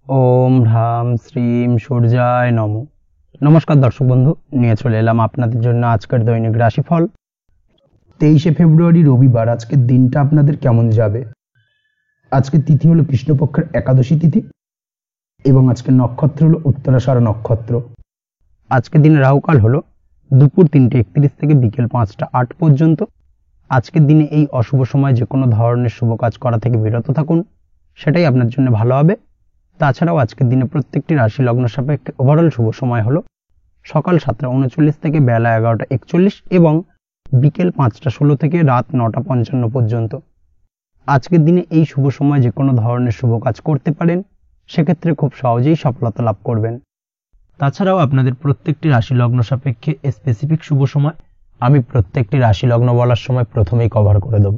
ओम ह्राम श्रीम सूर्याय नमो। नमस्कार दर्शक बंधु, নিয়ে চলে এলাম আপনাদের জন্য আজকের দৈনিক রাশিফল। 23শে ফেব্রুয়ারি রবিবার। আজকের দিনটা আপনাদের কেমন যাবে? আজকের তিথি হলো কৃষ্ণপক্ষের একাদশী তিথি এবং আজকের নক্ষত্র হলো উত্তরাষাঢ় নক্ষত্র। আজকের দিনে রাহুকাল হলো দুপুর 3:31 থেকে বিকেল 5টা 8 পর্যন্ত। আজকের দিনে এই অশুভ সময় যে কোনো ধরনের শুভ কাজ করা থেকে বিরত থাকুন, সেটাই আপনার জন্য ভালো হবে। তাছাড়াও আজকের দিনে প্রত্যেকটি রাশি লগ্ন সাপেক্ষে ওভারঅল শুভ সময় হলো সকাল 7টা 39 থেকে বেলা 11টা 41 এবং বিকেল 5টা 16 থেকে রাত 9টা 55 পর্যন্ত। আজকের দিনে এই শুভ সময় যে কোনো ধরনের শুভ কাজ করতে পারেন, সেক্ষেত্রে খুব সহজেই সফলতা লাভ করবেন। তাছাড়াও আপনাদের প্রত্যেকটি রাশি লগ্ন সাপেক্ষে স্পেসিফিক শুভ সময় আমি প্রত্যেকটি রাশি লগ্ন বলার সময় প্রথমেই কভার করে দেব।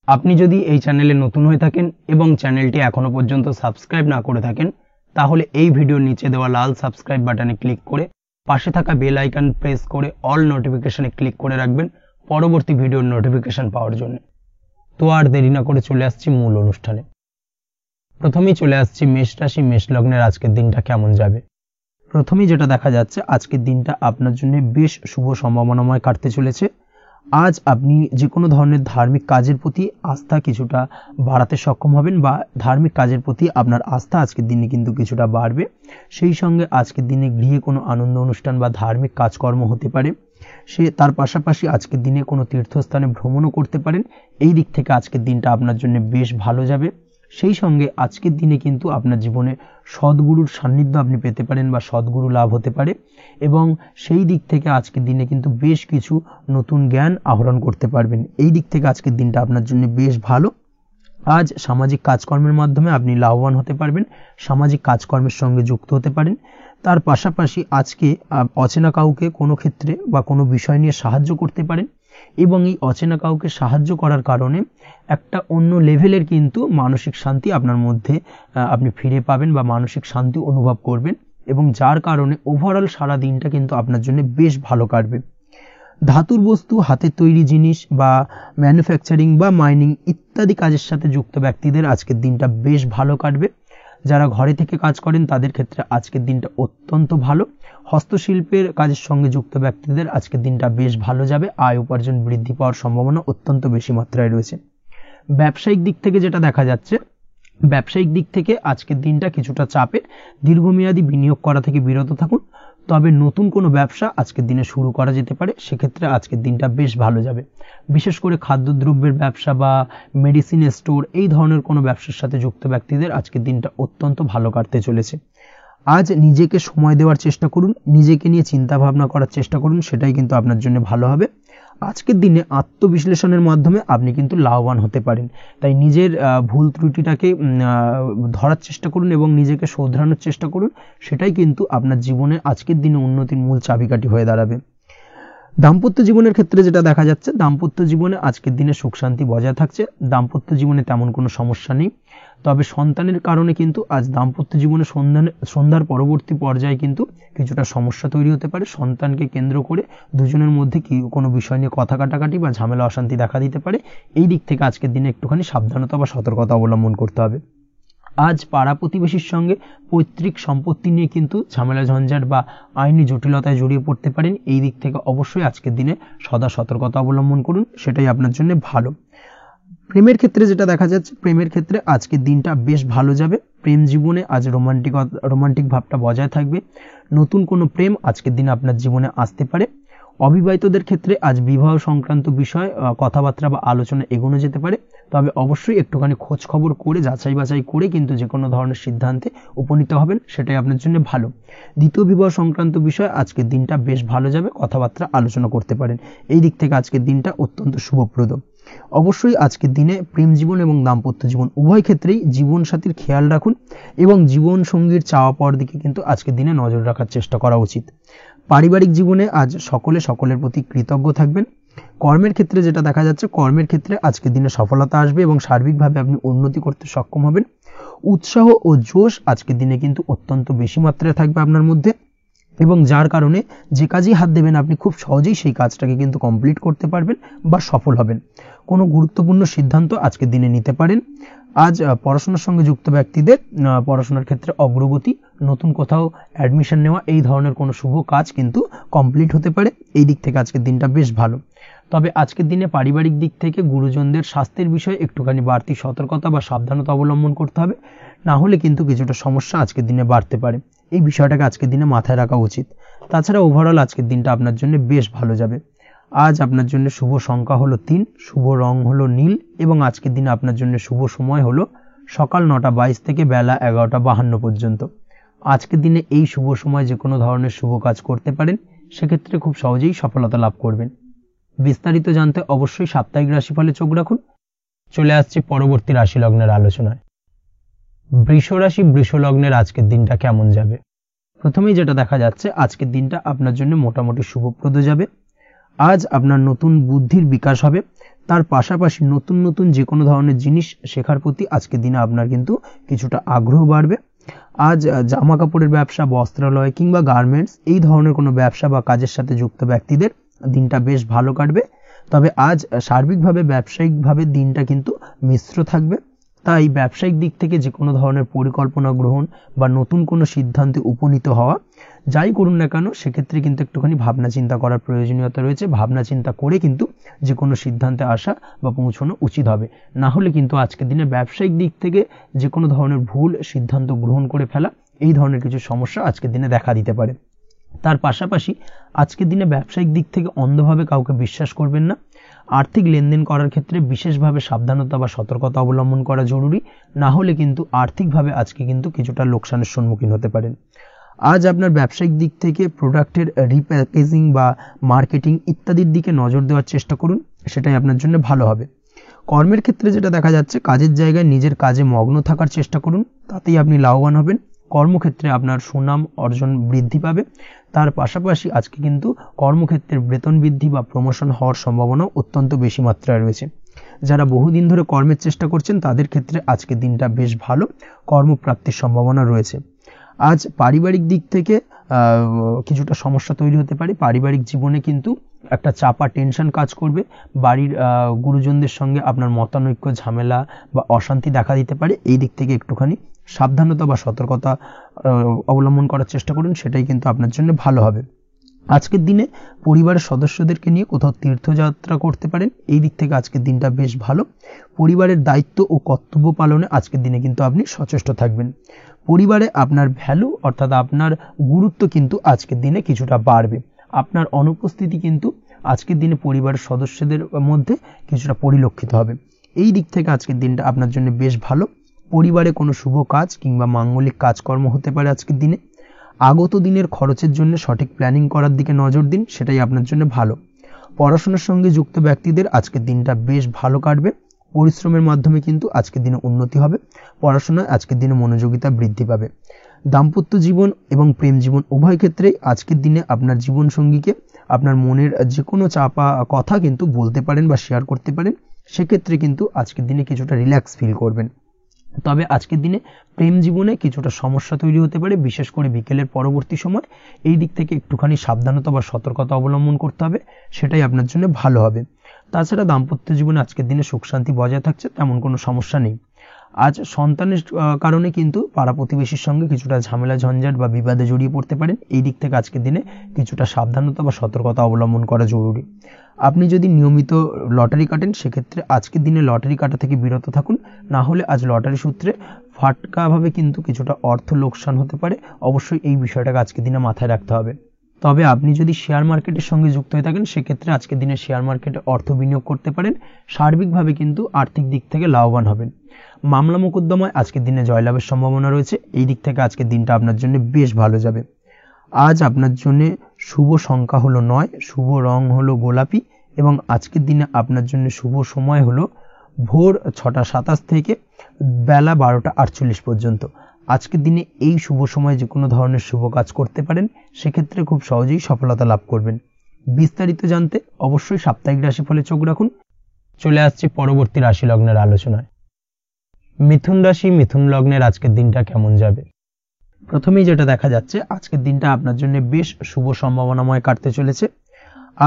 আপনি যদি এই চ্যানেলে নতুন হয়ে থাকেন এবং চ্যানেলটি এখনো পর্যন্ত সাবস্ক্রাইব না করে থাকেন, তাহলে এই ভিডিওর নিচে দেওয়া লাল সাবস্ক্রাইব বাটনে ক্লিক করে পাশে থাকা বেল আইকন প্রেস করে অল নোটিফিকেশনে ক্লিক করে রাখবেন পরবর্তী ভিডিওর নোটিফিকেশন পাওয়ার জন্য। তো আর দেরি না করে চলে আসছি মূল অনুষ্ঠানে। প্রথমেই চলে আসছি মেষ রাশি, মেষ লগ্নের আজকের দিনটা কেমন যাবে। প্রথমেই যেটা দেখা যাচ্ছে, আজকের দিনটা আপনার জন্য বেশ শুভ সম্ভাবনাময় কাটতে চলেছে। আজ আপনি যে কোনো ধরনের ধার্মিক কাজের প্রতি আস্থা কিছুটা বাড়াতে সক্ষম হবেন বা ধার্মিক কাজের প্রতি আপনার আস্থা আজকের দিনে কিন্তু কিছুটা বাড়বে। সেই সঙ্গে আজকের দিনে গৃহে কোনো আনন্দ অনুষ্ঠান বা ধার্মিক কাজকর্ম হতে পারে। তার পাশাপাশি আজকের দিনে কোনো তীর্থস্থানে ভ্রমণও করতে পারেন। এই দিক থেকে আজকের দিনটা আপনার জন্য বেশ ভালো যাবে। সেই সঙ্গে আজকের দিনে কিন্তু আপনার জীবনে সদ্গুরুর সান্নিধ্য আপনি পেতে পারেন বা সদ্গুরু লাভ হতে পারে এবং সেই দিক থেকে আজকের দিনে কিন্তু বেশ কিছু নতুন জ্ঞান আহরণ করতে পারবেন। এই দিক থেকে আজকের দিনটা আপনার জন্য বেশ ভালো। আজ সামাজিক কাজকর্মের মাধ্যমে আপনি লাভবান হতে পারবেন, সামাজিক কাজকর্মের সঙ্গে যুক্ত হতে পারেন। তার পাশাপাশি আজকে অচেনা কাউকে কোনো ক্ষেত্রে বা কোনো বিষয় নিয়ে সাহায্য করতে পারেন এবং এই অচেনা কাউকে সাহায্য করার কারণে একটা অন্য লেভেলের কিন্তু মানসিক শান্তি আপনার মধ্যে আপনি ফিরে পাবেন বা মানসিক শান্তি অনুভব করবেন এবং যার কারণে ওভারঅল সারা দিনটা কিন্তু আপনার জন্য বেশ ভালো কাটবে। ধাতুর বস্তু, হাতের তৈরি জিনিস বা ম্যানুফ্যাকচারিং বা মাইনিং ইত্যাদি কাজের সাথে যুক্ত ব্যক্তিদের আজকের দিনটা বেশ ভালো কাটবে। যারা ঘরে থেকে কাজ করেন তাদের ক্ষেত্রে আজকের দিনটা অত্যন্ত ভালো। হস্তশিল্পের কাজের সঙ্গে যুক্ত ব্যক্তিদের আজকের দিনটা বেশ ভালো যাবে। আয় উপার্জন বৃদ্ধি পাওয়ার সম্ভাবনা অত্যন্ত বেশি মাত্রায় রয়েছে। ব্যবসায়িক দিক থেকে যেটা দেখা যাচ্ছে, ব্যবসায়িক দিক থেকে আজকের দিনটা কিছুটা চাপের। দীর্ঘমেয়াদী বিনিয়োগ করা থেকে বিরত থাকুন, তবে নতুন কোনো ব্যবসা আজকের দিনে শুরু করা যেতে পারে। সেক্ষেত্রে আজকের দিনটা বেশ ভালো যাবে। বিশেষ করে খাদ্যদ্রব্যের ব্যবসা বা মেডিসিন স্টোর এই ধরনের কোনো ব্যবসার সাথে যুক্ত ব্যক্তিদের আজকের দিনটা অত্যন্ত ভালো কাটতে চলেছে। আজ নিজেকে সময় দেওয়ার চেষ্টা করুন, নিজেকে নিয়ে চিন্তা ভাবনা করার চেষ্টা করুন, সেটাই কিন্তু আপনার জন্য ভালো হবে। আজকের দিনে আত্মবিশ্লেষণের মাধ্যমে আপনি কিন্তু লাভবান হতে পারেন। তাই নিজের ভুল ত্রুটিটাকে ধরার চেষ্টা করুন এবং নিজেকে শোধরানোর চেষ্টা করুন, সেটাই কিন্তু আপনার জীবনে আজকের দিনে উন্নতির মূল চাবিকাঠি হয়ে দাঁড়াবে। দাম্পত্য জীবনের ক্ষেত্রে যেটা দেখা যাচ্ছে, দাম্পত্য জীবনে আজকের দিনে সুখ শান্তি বজায় থাকছে। দাম্পত্য জীবনে তেমন কোনো সমস্যা নেই, তবে সন্তানের কারণে কিন্তু আজ দাম্পত্য জীবনে সন্ধ্যার পরবর্তী পর্যায়ে কিন্তু কিছুটা সমস্যা তৈরি হতে পারে। সন্তানকে কেন্দ্র করে দুজনের মধ্যে কোনো বিষয় নিয়ে কথা কাটাকাটি বা ঝামেলা অশান্তি দেখা দিতে পারে। এই দিক থেকে আজকের দিনে একটুখানি সাবধানতা বা সতর্কতা অবলম্বন করতে হবে। আজ পাড়া প্রতিবেশীর সঙ্গে পৈতৃক সম্পত্তি নিয়ে কিন্তু ঝামেলা ঝঞ্ঝাট বা আইনি জটিলতায় জড়িয়ে পড়তে পারেন। এই দিক থেকে অবশ্যই আজকের দিনে সদা সতর্কতা অবলম্বন করুন, সেটাই আপনার জন্য ভালো। প্রেমের ক্ষেত্রে যেটা দেখা যাচ্ছে, প্রেমের ক্ষেত্রে আজকের দিনটা বেশ ভালো যাবে। প্রেম জীবনে আজ রোমান্টিক ভাবটা বজায় থাকবে। নতুন কোনো প্রেম আজকের দিনে আপনার জীবনে আসতে পারে। অবিবাহিতদের ক্ষেত্রে আজ বিবাহ সংক্রান্ত বিষয় কথাবার্তা বা আলোচনা এগোনো যেতে পারে, তবে অবশ্যই একটুখানি খোঁজ খবর করে যাচাই বাছাই করে কিন্তু যে কোনো ধরনের সিদ্ধান্তে উপনীত হবেন, সেটাই আপনার জন্য ভালো। দ্বিতীয় বিবাহ সংক্রান্ত বিষয় আজকের দিনটা বেশ ভালো যাবে, কথাবার্তা আলোচনা করতে পারেন। এই দিক থেকে আজকের দিনটা অত্যন্ত শুভপ্রদ। অবশ্যই আজকের দিনে প্রেম জীবন এবং দাম্পত্য জীবন উভয় ক্ষেত্রেই জীবনসাথীর খেয়াল রাখুন এবং জীবন সঙ্গীর চাওয়া পাওয়ার দিকে কিন্তু আজকের দিনে নজর রাখার চেষ্টা করা উচিত। পারিবারিক জীবনে আজ সকলের প্রতি কৃতজ্ঞ থাকবেন। কর্মের ক্ষেত্রে যেটা দেখা যাচ্ছে, কর্মের ক্ষেত্রে আজকের দিনে সফলতা আসবে এবং সার্বিকভাবে আপনি উন্নতি করতে সক্ষম হবেন। উৎসাহ ও জোশ আজকের দিনে কিন্তু অত্যন্ত বেশি মাত্রায় থাকবে আপনার মধ্যে। এবং যার কারণে যে কাজেই হাত দেবেন আপনি খুব সহজেই সেই কাজটাকে কিন্তু কমপ্লিট করতে পারবেন বা সফল হবেন। কোনো গুরুত্বপূর্ণ সিদ্ধান্ত আজকের দিনে নিতে পারেন। আজ পড়াশোনার সঙ্গে যুক্ত ব্যক্তিদের পড়াশোনার ক্ষেত্রে অগ্রগতি, নতুন কোথাও অ্যাডমিশন নেওয়া, এই ধরনের কোনো শুভ কাজ কিন্তু কমপ্লিট হতে পারে। এই দিক থেকে আজকের দিনটা বেশ ভালো। তবে আজকের দিনে পারিবারিক দিক থেকে গুরুজনদের স্বাস্থ্যের বিষয়ে একটুখানি বাড়তি সতর্কতা বা সাবধানতা অবলম্বন করতে হবে, না হলে কিন্তু কিছুটা সমস্যা আজকের দিনে বাড়তে পারে। এই বিষয়টাকে আজকের দিনে মাথায় রাখা উচিত। তাছাড়া ওভারঅল আজকের দিনটা আপনার জন্য বেশ ভালো যাবে। আজ আপনার জন্য শুভ সংখ্যা হলো 3, শুভ রং হলো নীল এবং আজকের দিনে আপনার জন্য শুভ সময় হলো সকাল 9:22 থেকে বেলা 11:52 পর্যন্ত। আজকের দিনে এই শুভ সময় যে কোনো ধরনের শুভ কাজ করতে পারেন, সেক্ষেত্রে খুব সহজেই সফলতা লাভ করবেন। বিস্তারিত জানতে অবশ্যই সাপ্তাহিক রাশিফলে চোখ রাখুন। চলে আসছে পরবর্তী রাশি লগ্নের আলোচনায়। বৃষ রাশি, বৃষ লগ্নের আজকের দিনটা কেমন যাবে? প্রথমেই যেটা দেখা যাচ্ছে, আজকের দিনটা আপনার জন্য মোটামুটি শুভপ্রদ যাবে। আজ আপনার নতুন বুদ্ধির বিকাশ হবে, তার পাশাপাশি নতুন নতুন যে কোনো ধরনের জিনিস শেখার প্রতি আজকের দিনে আপনার কিন্তু কিছুটা আগ্রহ বাড়বে। আজ জামা কাপড়ের ব্যবসা, বস্ত্রালয় কিংবা গার্মেন্টস এই ধরনের কোনো ব্যবসা বা কাজের সাথে যুক্ত ব্যক্তিদের দিনটা বেশ ভালো কাটবে। তবে আজ সার্বিকভাবে ব্যবসায়িকভাবে দিনটা কিন্তু মিশ্র থাকবে। তাই ব্যবসায়িক দিক থেকে যে কোনো ধরনের পরিকল্পনা গ্রহণ বা নতুন কোনো সিদ্ধান্তে উপনীত হওয়া, যাই করুন না কেন সেক্ষেত্রে কিন্তু একটুখানি ভাবনা চিন্তা করার প্রয়োজনীয়তা রয়েছে। ভাবনা চিন্তা করে কিন্তু যে কোনো সিদ্ধান্তে আসা বা পৌঁছানো উচিত হবে, না হলে কিন্তু আজকের দিনে ব্যবসায়িক দিক থেকে যে কোনো ধরনের ভুল সিদ্ধান্ত গ্রহণ করে ফেলা, এই ধরনের কিছু সমস্যা আজকের দিনে দেখা দিতে পারে। তার পাশাপাশি আজকের দিনে ব্যবসায়িক দিক থেকে অন্ধভাবে কাউকে বিশ্বাস করবেন না। আর্থিক লেনদেন করার ক্ষেত্রে বিশেষভাবে সাবধানতা বা সতর্কতা অবলম্বন করা জরুরি, না হলে কিন্তু আর্থিকভাবে আজকে কিন্তু কিছুটা লোকসানের সম্মুখীন হতে পারেন। আজ আপনার ব্যবসায়িক দিক থেকে প্রোডাক্টের রিপ্যাকেজিং বা মার্কেটিং ইত্যাদির দিকে নজর দেওয়ার চেষ্টা করুন, সেটাই আপনার জন্য ভালো হবে। কর্মের ক্ষেত্রে যেটা দেখা যাচ্ছে, কাজের জায়গায় নিজের কাজে মগ্ন থাকার চেষ্টা করুন, তাতেই আপনি লাভবান হবেন। কর্মক্ষেত্রে আপনার সুনাম অর্জন বৃদ্ধি পাবে। তার পাশাপাশি আজকে কিন্তু কর্মক্ষেত্রের বেতন বৃদ্ধি বা প্রমোশন হওয়ার সম্ভাবনা অত্যন্ত বেশি মাত্রায় রয়েছে। যারা বহুদিন ধরে কর্মের চেষ্টা করছেন তাদের ক্ষেত্রে আজকের দিনটা বেশ ভালো, কর্মপ্রাপ্তির সম্ভাবনা রয়েছে। আজ পারিবারিক দিক থেকে কিছুটা সমস্যা তৈরি হতে পারে। পারিবারিক জীবনে কিন্তু একটা চাপা টেনশন কাজ করবে। বাড়ির গুরুজনদের সঙ্গে আপনার মতানৈক্য, ঝামেলা বা অশান্তি দেখা দিতে পারে। এই দিক থেকে একটুখানি সাবধানতা বা সতর্কতা অবলম্বন করার চেষ্টা করুন, সেটাই কিন্তু আপনার জন্য ভালো হবে। আজকের দিনে পরিবারের সদস্যদেরকে নিয়ে কোথাও তীর্থযাত্রা করতে পারেন। এই দিক থেকে আজকের দিনটা বেশ ভালো। পরিবারের দায়িত্ব ও কর্তব্য পালনে আজকের দিনে কিন্তু আপনি সচেষ্ট থাকবেন। পরিবারে আপনার ভ্যালু অর্থাৎ আপনার গুরুত্ব কিন্তু আজকের দিনে কিছুটা বাড়বে। আপনার অনুপস্থিতি কিন্তু আজকের দিনে পরিবারের সদস্যদের মধ্যে কিছুটা পরিলক্ষিত হবে। এই দিক থেকে আজকের দিনটা আপনার জন্য বেশ ভালো। পরিবারে কোনো শুভ কাজ কিংবা মাঙ্গলিক কাজকর্ম হতে পারে আজকের দিনে। আগত দিনের খরচের জন্য সঠিক প্ল্যানিং করার দিকে নজর দিন, সেটাই আপনার জন্য ভালো। পড়াশোনার সঙ্গে যুক্ত ব্যক্তিদের আজকের দিনটা বেশ ভালো কাটবে। পরিশ্রমের মাধ্যমে কিন্তু আজকের দিনে উন্নতি হবে। পড়াশোনায় আজকের দিনে মনোযোগিতা বৃদ্ধি পাবে। দাম্পত্য জীবন এবং প্রেম জীবন উভয় ক্ষেত্রেই আজকের দিনে আপনার জীবন সঙ্গীকে আপনার মনের যে কোনো চাপা কথা কিন্তু বলতে পারেন বা শেয়ার করতে পারেন। সেক্ষেত্রে কিন্তু আজকের দিনে কিছুটা রিল্যাক্স ফিল করবেন। তবে আজকের দিনে প্রেম জীবনে কিছুটা সমস্যা তৈরি হতে পারে, বিশেষ করে বিকেলের পরবর্তী সময়। এই দিক থেকে একটুখানি সাবধানতা বা সতর্কতা অবলম্বন করতে হবে, সেটাই আপনার জন্য ভালো হবে। তাছাড়া দাম্পত্য জীবনে আজকের দিনে সুখ শান্তি বজায় থাকছে, তেমন কোনো সমস্যা নেই। আজ সন্তানের কারণে কিন্তু পাড়া প্রতিবেশীর সঙ্গে কিছুটা ঝামেলা ঝঞ্ঝাট বা বিবাদে জড়িয়ে পড়তে পারেন। এই দিক থেকে আজকের দিনে কিছুটা সাবধানতা বা সতর্কতা অবলম্বন করা জরুরি। আপনি যদি নিয়মিত লটারি কাটেন, সেক্ষেত্রে আজকের দিনে লটারি কাটা থেকে বিরত থাকুন, না হলে আজ লটারি সূত্রে ফাটকাভাবে কিন্তু কিছুটা অর্থ লোকসান হতে পারে। অবশ্যই এই বিষয়টাকে আজকের দিনে মাথায় রাখতে হবে। তবে আপনি যদি শেয়ার মার্কেটের সঙ্গে যুক্ত হয়ে থাকেন, সেক্ষেত্রে আজকের দিনে শেয়ার মার্কেটে অর্থ বিনিয়োগ করতে পারেন। সার্বিকভাবে কিন্তু আর্থিক দিক থেকে লাভবান হবেন। মামলা মোকদ্দমায় আজকের দিনে জয়লাভের সম্ভাবনা রয়েছে। এই দিক থেকে আজকের দিনটা আপনার জন্য বেশ ভালো যাবে। আজ আপনার জন্য শুভ সংখ্যা হলো 9, শুভ রং হলো গোলাপি এবং আজকের দিনে আপনার জন্য শুভ সময় হলো ভোর 6:27 থেকে বেলা 12:48 পর্যন্ত। আজকের দিনে এই শুভ সময় যে কোনো ধরনের শুভ কাজ করতে পারেন, সেক্ষেত্রে খুব সহজেই সফলতা লাভ করবেন। বিস্তারিত জানতে অবশ্যই সাপ্তাহিক রাশিফলে চোখ রাখুন। চলে আসছে পরবর্তী রাশি লগ্নের আলোচনায়। মিথুন রাশি, মিথুন লগ্নের আজকের দিনটা কেমন যাবে? প্রথমেই যেটা দেখা যাচ্ছে আজকের দিনটা আপনার জন্য বেশ শুভ সম্ভাবনাময় কাটতে চলেছে।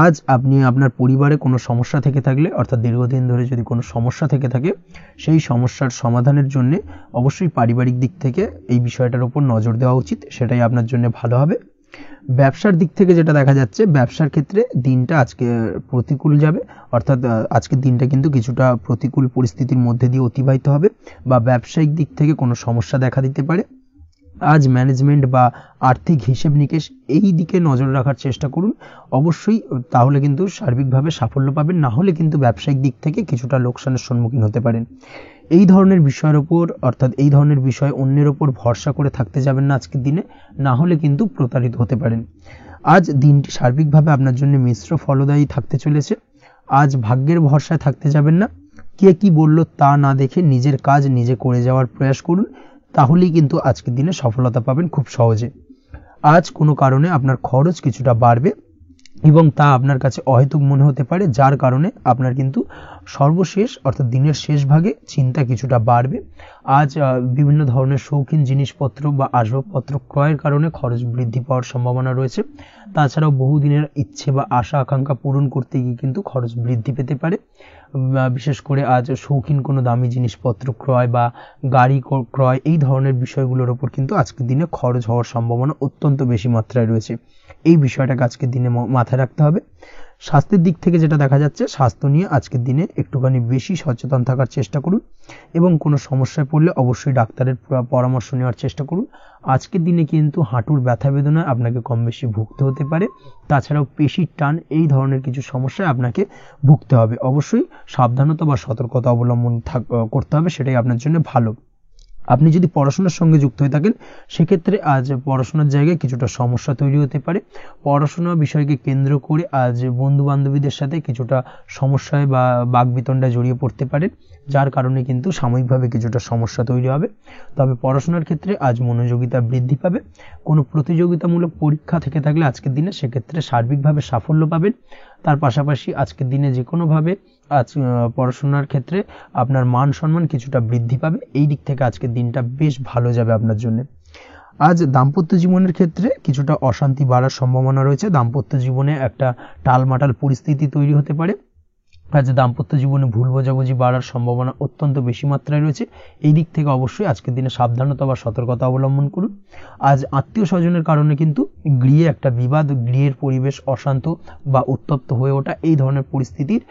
আজ আপনি আপনার পরিবারে কোনো সমস্যা থেকে থাকলে, অর্থাৎ দীর্ঘদিন ধরে যদি কোনো সমস্যা থেকে থাকে, সেই সমস্যার সমাধানের জন্য অবশ্যই পারিবারিক দিক থেকে এই বিষয়টার উপর নজর দেওয়া উচিত, সেটাই আপনার জন্য ভালো হবে। ব্যবসার দিক থেকে যেটা দেখা যাচ্ছে, ব্যবসার ক্ষেত্রে দিনটা আজকে প্রতিকূল যাবে, অর্থাৎ আজকের দিনটা কিন্তু কিছুটা প্রতিকূল পরিস্থিতির মধ্যে দিয়ে অতিবাহিত হবে বা ব্যবসায়িক দিক থেকে কোনো সমস্যা দেখা দিতে পারে। আজ ম্যানেজমেন্ট বা আর্থিক হিসেব নিকেশ এই দিকে নজর রাখার চেষ্টা করুন অবশ্যই, তাহলে কিন্তু সার্বিকভাবে সাফল্য পাবেন, না হলে কিন্তু ব্যবসায়িক দিক থেকে কিছুটা লোকসানের সম্মুখীন হতে পারেন। এই ধরনের বিষয়ের ওপর, অর্থাৎ এই ধরনের বিষয় অন্যের ওপর ভরসা করে থাকতে যাবেন না আজকের দিনে, না হলে কিন্তু প্রতারিত হতে পারেন। আজ দিনটি সার্বিকভাবে আপনার জন্য মিশ্র ফলদায়ী থাকতে চলেছে। আজ ভাগ্যের ভরসায় থাকতে যাবেন না, কে কি বলল তা না দেখে নিজের কাজ নিজে করে যাওয়ার প্রয়াস করুন, তাহলেই কিন্তু আজকের দিনে সফলতা পাবেন খুব সহজে। আজ কোনো কারণে আপনার খরচ কিছুটা বাড়বে এবং তা আপনার কাছে অহেতুক মনে হতে পারে, যার কারণে আপনার কিন্তু সর্বশেষ অর্থাৎ দিনের শেষ ভাগে চিন্তা কিছুটা বাড়বে। আজ বিভিন্ন ধরনের শৌখিন জিনিসপত্র বা আসবাবপত্র ক্রয়ের কারণে খরচ বৃদ্ধি পাওয়ার সম্ভাবনা রয়েছে। তাছাড়াও বহুদিনের ইচ্ছে বা আশা আকাঙ্ক্ষা পূরণ করতে গিয়ে কিন্তু খরচ বৃদ্ধি পেতে পারে। বিশেষ করে আজ শৌখিন কোনো দামি জিনিসপত্র ক্রয় বা গাড়ি ক্রয় এই ধরনের বিষয়গুলোর ওপর কিন্তু আজকের দিনে খরচ হওয়ার সম্ভাবনা অত্যন্ত বেশি মাত্রায় রয়েছে। এই বিষয়টাকে আজকের দিনে মাথায় রাখতে হবে। স্বাস্থ্যের দিক থেকে যেটা দেখা যাচ্ছে, স্বাস্থ্য নিয়ে আজকের দিনে একটুখানি বেশি সচেতন থাকার চেষ্টা করুন এবং কোনো সমস্যায় পড়লে অবশ্যই ডাক্তারের পরামর্শ নেওয়ার চেষ্টা করুন। আজকের দিনে কিন্তু হাঁটুর ব্যথা বেদনায় আপনাকে কম বেশি ভুগতে হতে পারে, তাছাড়াও পেশির টান এই ধরনের কিছু সমস্যায় আপনাকে ভুগতে হবে। অবশ্যই সাবধানতা বা সতর্কতা অবলম্বন করতে হবে, সেটাই আপনার জন্য ভালো। আপনি যদি পড়াশোনার সঙ্গে যুক্ত হয়ে থাকেন, সেক্ষেত্রে আজ পড়াশোনার জায়গায় কিছুটা সমস্যা তৈরি হতে পারে। পড়াশোনা বিষয়কে কেন্দ্র করে আজ বন্ধু বান্ধবীদের সাথে কিছুটা সমস্যায় বা বাকবিতণ্ডায় জড়িয়ে পড়তে পারেন, যার কারণে কিন্তু সাময়িকভাবে কিছুটা সমস্যা তৈরি হবে। তবে পড়াশোনার ক্ষেত্রে আজ মনোযোগিতা বৃদ্ধি পাবে। কোনো প্রতিযোগিতামূলক পরীক্ষা থেকে থাকলে আজকের দিনে সেক্ষেত্রে সার্বিকভাবে সাফল্য পাবেন। তার পাশাপাশি আজকের দিনে যে কোনোভাবে আজ পড়াশোনার ক্ষেত্রে আপনার মান সম্মান কিছুটা বৃদ্ধি পাবে। এই দিক থেকে আজকের দিনটা বেশ ভালো যাবে আপনার জন্য। আজ দাম্পত্য জীবনের ক্ষেত্রে কিছুটা অশান্তি বাড়ার সম্ভাবনা রয়েছে। দাম্পত্য জীবনে একটা টালমাটাল পরিস্থিতি তৈরি হতে পারে। আজ দাম্পত্য জীবনে ভুল বোঝাবুঝি বাড়ার সম্ভাবনা অত্যন্ত বেশি মাত্রায় রয়েছে। এই দিক থেকে অবশ্যই আজকের দিনে সাবধানতা বা সতর্কতা অবলম্বন করুন। আজ আত্মীয় স্বজনের কারণে কিন্তু গৃহে একটা বিবাদ, গৃহের পরিবেশ অশান্ত বা উত্তপ্ত হয়ে ওঠা এই ধরনের পরিস্থিতির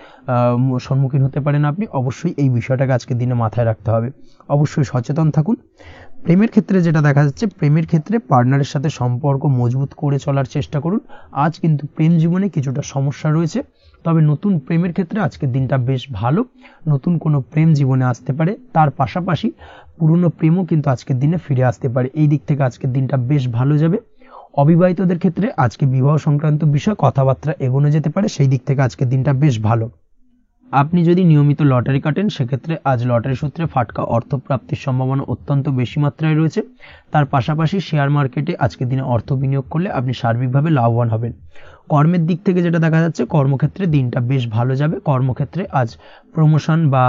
সম্মুখীন হতে পারেন আপনি। অবশ্যই এই বিষয়টাকে আজকের দিনে মাথায় রাখতে হবে। অবশ্যই সচেতন থাকুন। প্রেমের ক্ষেত্রে যেটা দেখা যাচ্ছে, প্রেমের ক্ষেত্রে পার্টনারের সাথে সম্পর্ক মজবুত করে চলার চেষ্টা করুন। আজ কিন্তু প্রেম জীবনে কিছুটা সমস্যা রয়েছে, তবে নতুন প্রেমের ক্ষেত্রে আজকের দিনটা বেশ ভালো। নতুন কোনো প্রেম জীবনে আসতে পারে, তার পাশাপাশি পুরনো প্রেমও কিন্তু আজকের দিনে ফিরে আসতে পারে। এই দিক থেকে আজকের দিনটা বেশ ভালো যাবে। অবিবাহিতদের ক্ষেত্রে আজকে বিবাহ সংক্রান্ত বিষয় কথাবার্তা এগোনো যেতে পারে, সেই দিক থেকে আজকের দিনটা বেশ ভালো। আপনি যদি নিয়মিত লটারি কাটেন, সেক্ষেত্রে আজ লটারি সূত্রে ফাটকা অর্থপ্রাপ্তির সম্ভাবনা অত্যন্ত বেশি মাত্রায় রয়েছে। তার পাশাপাশি শেয়ার মার্কেটে আজকের দিনে অর্থ বিনিয়োগ করলে আপনি সার্বিকভাবে লাভবান হবেন। কর্মের দিক থেকে যেটা দেখা যাচ্ছে, কর্মক্ষেত্রে দিনটা বেশ ভালো যাবে। কর্মক্ষেত্রে আজ প্রমোশন বা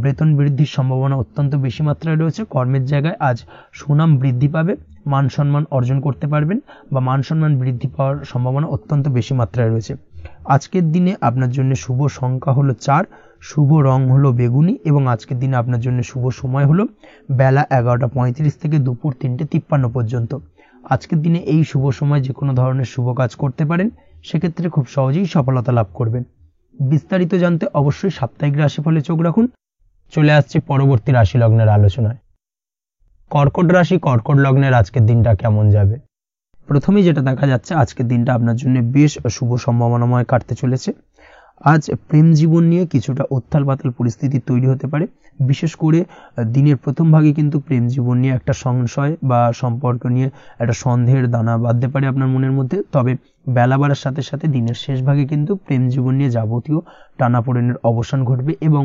বেতন বৃদ্ধির সম্ভাবনা অত্যন্ত বেশি মাত্রায় রয়েছে। কর্মের জায়গায় আজ সুনাম বৃদ্ধি পাবে, মান সম্মান অর্জন করতে পারবেন বা মান সম্মান বৃদ্ধি পাওয়ার সম্ভাবনা অত্যন্ত বেশি মাত্রায় রয়েছে। আজকের দিনে আপনার জন্য শুভ সংখ্যা হলো 4, শুভ রং হলো বেগুনি এবং আজকের দিনে আপনার জন্য শুভ সময় হলো বেলা 11:35 থেকে দুপুর 3:53 পর্যন্ত। আজকের দিনে এই শুভ সময় যে কোনো ধরনের শুভ কাজ করতে পারেন, সেক্ষেত্রে খুব সহজেই সফলতা লাভ করবেন। বিস্তারিত জানতে অবশ্যই সাপ্তাহিক রাশিফলে চোখ রাখুন। চলে আসছে পরবর্তী রাশি লগ্নের আলোচনায়। কর্কট রাশি, কর্কট লগ্নের আজকের দিনটা কেমন যাবে? প্রথমেই যেটা দেখা যাচ্ছে, আজকের দিনটা আপনার জন্য বেশ শুভ সম্ভাবনাময় কাটতে চলেছে। আজ প্রেম জীবন নিয়ে কিছুটা উত্থাল পাতাল পরিস্থিতি তৈরি হতে পারে। বিশেষ করে দিনের প্রথম ভাগে কিন্তু প্রেম জীবন নিয়ে একটা সংশয় বা সম্পর্ক নিয়ে একটা সন্দেহের দানা বাঁধতে পারে আপনার মনের মধ্যে। তবে বেলা বাড়ার সাথে সাথে দিনের শেষ ভাগে কিন্তু প্রেম জীবন নিয়ে যাবতীয় টানাপোড়েনের অবসান ঘটবে এবং